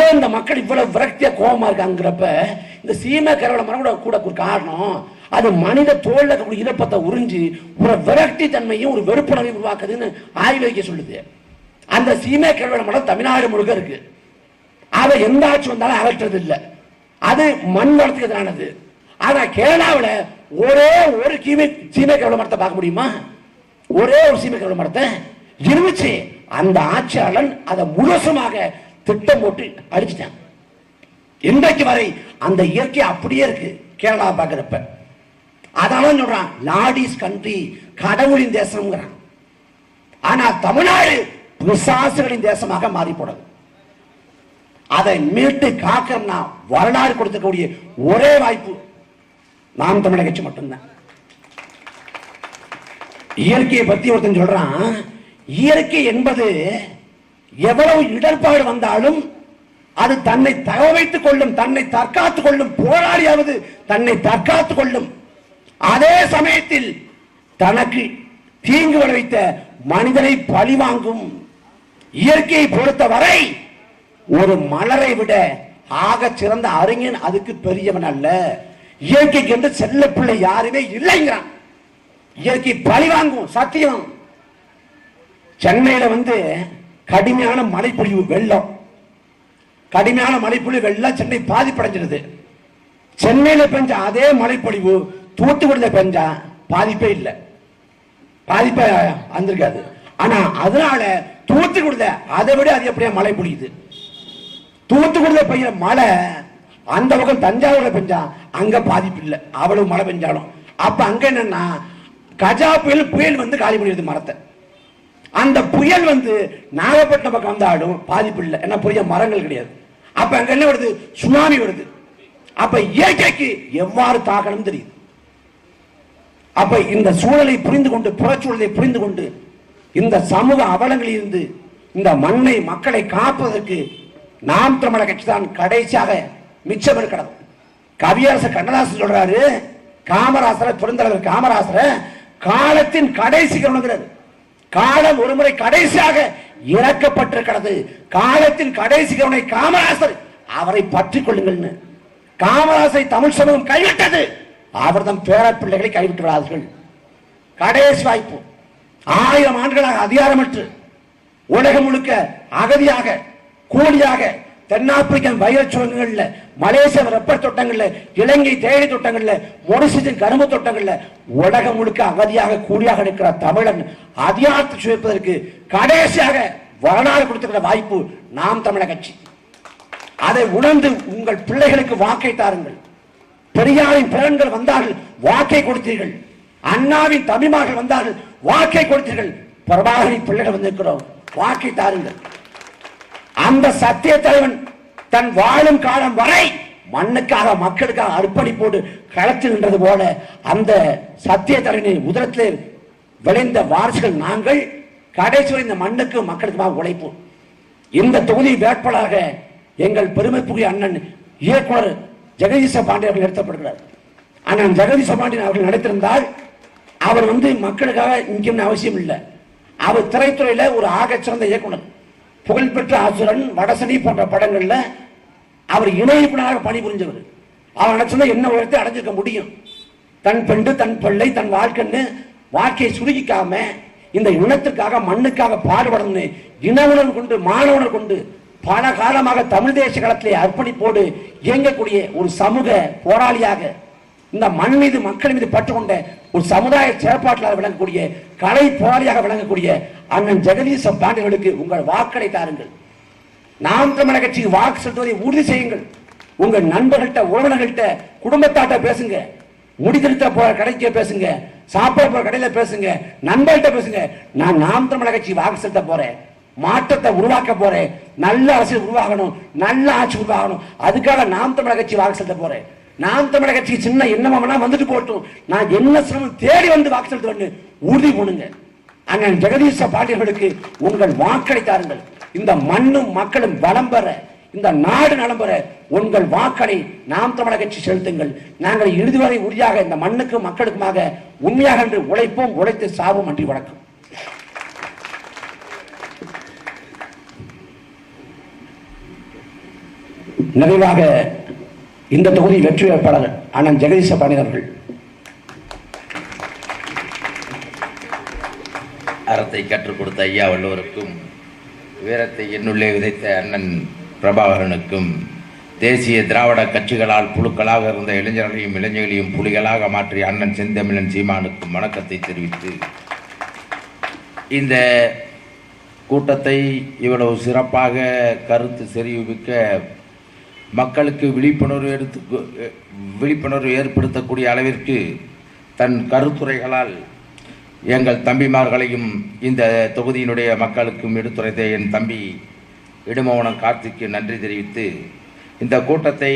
ஏன் இந்த மக்கள் இவ்வளவு விரக்தியா கோபமா இருக்காங்கிறப்ப, இந்த சீமை கருவேல மரம் கூட ஒரு காரணம், அது மனித தோல்ல இருக்கக்கூடிய ஈரப்பதத்தை உறிஞ்சு ஒரு விரக்தி தன்மையும் ஒரு வெறுப்புணர்வையும் உருவாக்குதுன்னு ஆய்வு வைக்க சொல்லுது. அந்த சீமை கருவேல மரம் தமிழ்நாடு முழுக்க இருக்கு. அதை எந்த ஆட்சி வந்தாலும் அகற்றது இல்லை, அது மண் வளத்துக்கு எதிரானது. ஆனா கேரளாவில் ஒரே ஒரு சீமை கருவேல மரத்தை பார்க்க முடியுமா? ஒரே ஒரு சீமை கருவேல மரத்தை இருந்துச்சு. அந்த ஆட்சியாளன் அதை முழுசமாக திட்டம் போட்டு அடிச்சுட்டான். இன்றைக்கு வரை அந்த இயற்கை அப்படியே இருக்கு கேரளா பார்க்கிறப்ப. அதான் சொல்றான், லார்ட் இஸ் கண்ட்ரி, கடவுளின் தேசம்ங்கிறான். ஆனா தமிழ்நாடு பிசாசுகளின் தேசமாக மாறி போடுது. அதை மீட்டு காக்கணும்னா வரலாறு கொடுக்கக்கூடிய ஒரே வாய்ப்பு நாம் தமிழக கட்சி மட்டும்தான். இயற்கையை பத்தி ஒருத்தன் சொல்றான், இயற்கை என்பது எவ்வளவு இடர்பாடு வந்தாலும் அது தன்னை தகவைத்துக் கொள்ளும், தன்னை தற்காத்துக் கொள்ளும், போராடியாவது தன்னை தற்காத்துக் கொள்ளும். அதே சமயத்தில் தனக்கு தீங்கு விளைவித்த மனிதனை பழி வாங்கும். இயற்கையை பொறுத்தவரை ஒரு மலரை விட ஆக சிறந்த அறிஞன் அதுக்கு பெரியவன் அல்ல. இயற்கைக்கு என்று செல்ல பிள்ளை யாருமே இல்லைங்கிறான். இயற்கை பழி வாங்கும், சத்தியம். சென்னையில கடுமையான மழைப்பொழிவு, வெள்ளம், கடுமையான மழைப்பொழிவு வெள்ளம் சென்னை பாதிப்படைஞ்சிருது. சென்னையில பெஞ்ச அதே மழைப்பொழிவு தூத்துக்குடியில பெஞ்சா பாதிப்பே இல்லை, பாதிப்பே வந்திருக்காது. ஆனா அதனால தூத்துக்குடியில அதை விட அதிகப்படியா மழை பொழியுது. தூத்துக்குடியில பெய்யுற மழை அந்த பக்கம் தஞ்சாவூர்ல பெஞ்சா அங்க பாதிப்பு இல்லை, அவ்வளவு மழை பெஞ்சாலும். அப்ப அங்க என்னன்னா கஜா புயல் காலி பண்ணிடுது மரத்தை. அந்த புயல் வந்து நாகப்பட்டினம் பக்கம் வந்தாலும் பாதிப்பு இல்லை, என்ன புரிய மரங்கள் கிடையாது. அப்ப அங்க என்ன வருது, சுனாமி வருது. அப்ப இயற்கைக்கு எவ்வாறு தாக்கணும் தெரியுது. அப்ப இந்த சூழலை புரிந்து கொண்டு, புறச்சூழலை புரிந்து கொண்டு, இந்த சமூக அவலங்களில் இருந்து இந்த மண்ணை மக்களை காப்பதற்கு நாம் தமிழர் கட்சி தான் கடைசியாக மிச்சம் இருக்கிறது. கவியரசர் கண்ணதாசன் சொல்றாரு, காமராசரை பெருந்தலைவர் காமராசரை காலத்தின் கடைசி கவனிக்கிறது. காலம் ஒருமுறை கடைசியாக இறக்கப்பட்டிருக்கிறது. காலத்தின் கடைசி கவனை காமராசர், அவரை பற்றிக் கொள்ளுங்கள். காமராசரை தமிழ் சமூகம் கைவிட்டது, அவர் தம் பேர பிள்ளைகளை கைவிட்டு விடாதீர்கள். கடைசி வாய்ப்பு. 1000 ஆண்டுகளாக அதிகாரமற்று உலகம் முழுக்க அகதியாக கூலியாக தென்னாப்பிரிக்கன் வைரச் சுரங்கங்கள்ல, மலேசிய ரப்பர் தோட்டங்கள்ல, இலங்கை தேயிலை தோட்டங்கள்ல, மொரிஷியஸ் கரும்பு தோட்டங்கள்ல உலகம் முழுக்க அகதியாக கூலியாக இருக்கிற தமிழன் அதிகாரத்தை சுவைப்பதற்கு கடைசியாக வரலாறு கொடுத்திருக்கிற வாய்ப்பு நாம் தமிழர் கட்சி. அதை உணர்ந்து உங்கள் பிள்ளைகளுக்கு வாக்கை தாருங்கள். பெரியாரின் பிறன்கள் வந்தார்கள், வாக்கை கொடுத்தீர்கள். அண்ணாவின் தம்பிமார்கள் வந்தார்கள், வாக்கை கொடுத்தீர்கள். பிரபாகரின் பிள்ளைகள் வந்திருக்கிறோம், வாக்கை தாருங்கள். அந்த சத்திய தலைவன் தன் வாழும் காலம் வரை மண்ணுக்காக மக்களுக்காக அர்ப்பணிப்போடு களத்தில் நின்றது போல அந்த சத்திய தலைவனின் உதரத்திலே விளைந்த வாரிசுகள் நாங்கள் கடைசி வரை இந்த மண்ணுக்கு மக்களுக்கு உழைப்போம். இந்த தொகுதி வேட்பாளராக எங்கள் பெருமைக்குரிய அண்ணன் இயக்குனர் ஜெகதீச பாண்டியன் அவர்கள் நிறுத்தப்படுகிறார். அண்ணன் ஜெகதீச பாண்டியன் அவர்கள் நடத்திருந்தால் அவர் மக்களுக்காக இங்கே அவசியம் இல்லை. அவர் திரைத்துறையில ஒரு ஆகச்சிறந்த இயக்குனர், புகழ்பெற்ற அசுரன், வடசனி போன்ற படங்கள்ல அவர் இணைப்புனாக பணிபுரிஞ்சவர். அவர் நினைச்சா என்ன உயரத்தை அடைஞ்சிருக்க முடியும். தன் பெண்டு, தன் பிள்ளை, தன் வாழ்க்கைன்னு வாழ்க்கையை சுருக்கிக்காம இந்த இனத்துக்காக மண்ணுக்காக பாடுபடணும் இன உணர்வு கொண்டு, மாணவர்கள் கொண்டு பல காலமாக தமிழ் தேச களத்திலே அர்ப்பணிப்போடு இயங்கக்கூடிய ஒரு சமூக போராளியாக, இந்த மண் மீது மக்கள் மீது பற்றுக்கொண்ட ஒரு சமுதாய செயற்பாட்டில் விளங்கக்கூடிய கலை போராளியாக விளங்கக்கூடிய அண்ணன் ஜெகதீச பாண்டியர்களுக்கு உங்கள் வாக்களை தாருங்கள். நாம் தமிழர் கட்சிக்கு வாக்கு செலுத்துவதை உறுதி செய்யுங்கள். உங்கள் நண்பர்கள்ட்ட, உறவினர்கள்ட்ட, குடும்பத்தாட்ட பேசுங்க. முடிதிருத்த போற கடைக்கு பேசுங்க, சாப்பாடு போற கடையில பேசுங்க, நண்பர்கள்ட்ட பேசுங்க. நான் நாம் தமிழர் கட்சி வாக்கு செலுத்த போறேன், மாற்றத்தை உருவாக்க போறேன், நல்ல அரசியல் உருவாகணும், நல்ல ஆட்சி உருவாகணும், அதுக்காக நாம் தமிழர் கட்சி வாக்கு செலுத்த போறேன். நாம் தமிழர் கட்சி சின்ன என்னமா வந்துட்டு போட்டும், நான் என்ன சிரமம் தேடி வந்து வாக்கு செலுத்த உறுதி பண்ணுங்க. அண்ணன் ஜெகதீச பாண்டியர்களுக்கு உங்கள் வாக்களை தாருங்கள். இந்த மண்ணும் மக்களும் வளம் பெற, இந்த நாடு நலம் பெற உங்கள் வாக்களை நாம் தமிழர் கட்சி செலுத்துங்கள். நாங்கள் இறுதி வரை உறுதியாக இந்த மண்ணுக்கும் மக்களுக்குமாக உண்மையாக என்று உழைப்போம், உழைத்து சாவோம். நன்றி, வணக்கம். நிறைவாக இந்த தொகுதி வெற்றி வேட்பாளர் அண்ணன் ஜெகதீச பாண்டியன் அவர்கள். அறத்தை கற்றுக் கொடுத்த ஐயா வள்ளுவருக்கும், வீரத்தை என்னுள்ளே விதைத்த அண்ணன் பிரபாகரனுக்கும், தேசிய திராவிட கட்சிகளால் புழுக்களாக இருந்த இளைஞர்களையும் இளைஞர்களையும் புலிகளாக மாற்றிய அண்ணன் செந்தமிழன் சீமானுக்கும் வணக்கத்தை தெரிவித்து, இந்த கூட்டத்தை இவ்வளவு சிறப்பாக கருத்து தெரிவிக்க மக்களுக்கு விழிப்புணர்வு ஏற்படுத்தக்கூடிய அளவிற்கு தன் கருத்துரைகளால் எங்கள் தம்பிமார்களையும் இந்த தொகுதியினுடைய மக்களுக்கும் எடுத்துரைத்த என் தம்பி இடுமவனம் கார்த்திக்கு நன்றி தெரிவித்து இந்த கூட்டத்தை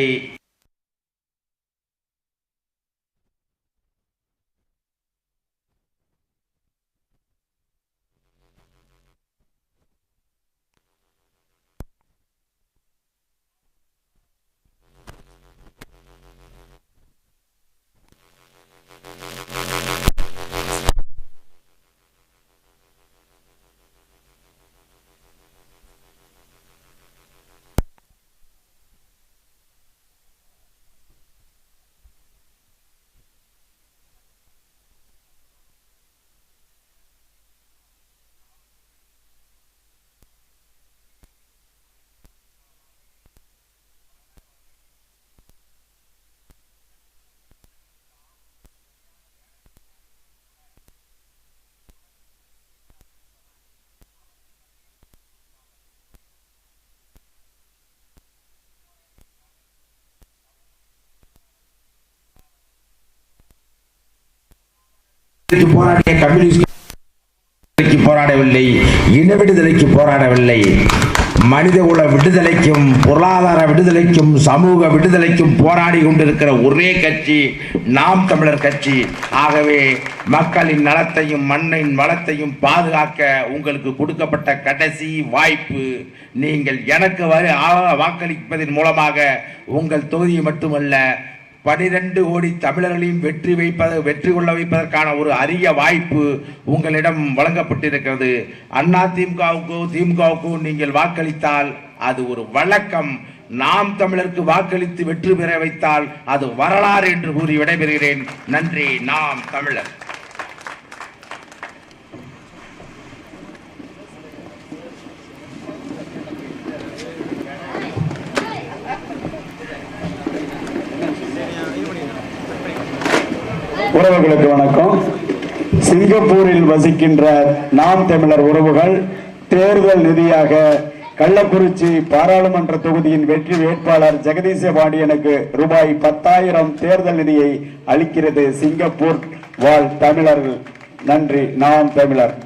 போராடிய கம்யூனிஸ்ட் போராடவில்லை, இன விடுதலைக்கு போராடவில்லை, மனிதகுல விடுதலைக்கும் பொருளாதார விடுதலைக்கும் சமூக விடுதலைக்கும் போராடி கொண்டிருக்கிற ஒரே கட்சி நாம் தமிழர் கட்சி. ஆகவே மக்களின் நலத்தையும் மண்ணின் வளத்தையும் பாதுகாக்க உங்களுக்கு கொடுக்கப்பட்ட கடைசி வாய்ப்பு. நீங்கள் எனக்கு வாக்களிப்பதன் மூலமாக உங்கள் தொகுதியை மட்டுமல்ல 12 கோடி தமிழர்களையும் வெற்றி கொள்ள வைப்பதற்கான ஒரு அரிய வாய்ப்பு உங்களிடம் வழங்கப்பட்டிருக்கிறது. அண்ணா திமுகவுக்கு நீங்கள் வாக்களித்தால் அது ஒரு வழக்கம். நாம் தமிழருக்கு வாக்களித்து வெற்றி பெற வைத்தால் அது வரலாறு என்று கூறி விடைபெறுகிறேன். நன்றி. நாம் தமிழர். உறவுகளுக்கு வணக்கம். சிங்கப்பூரில் வசிக்கின்ற நாம் தமிழர் உறவுகள் தேர்தல் நிதியாக கள்ளக்குறிச்சி பாராளுமன்ற தொகுதியின் வெற்றி வேட்பாளர் ஜெகதீச பாண்டியனுக்கு ரூபாய் 10,000 தேர்தல் நிதியை அளிக்கிறது சிங்கப்பூர் வாழ் தமிழர்கள். நன்றி. நாம் தமிழர்.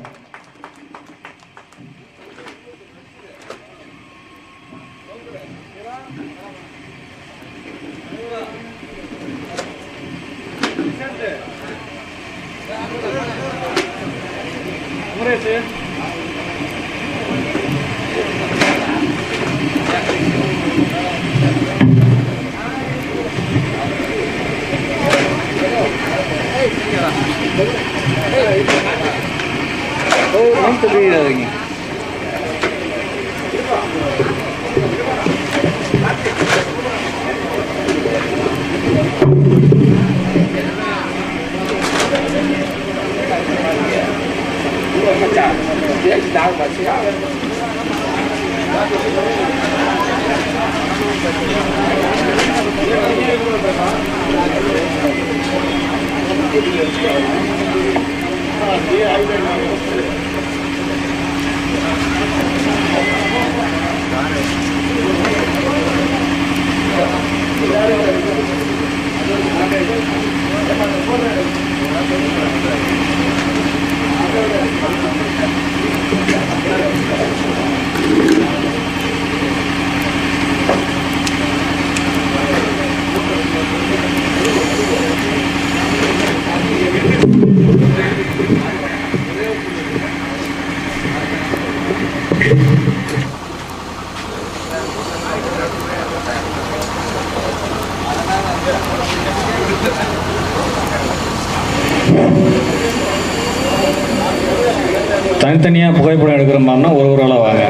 தனித்தனியாக புகைப்படம் எடுக்கிற மாதிரினா ஒரு ஆளாக வாங்க.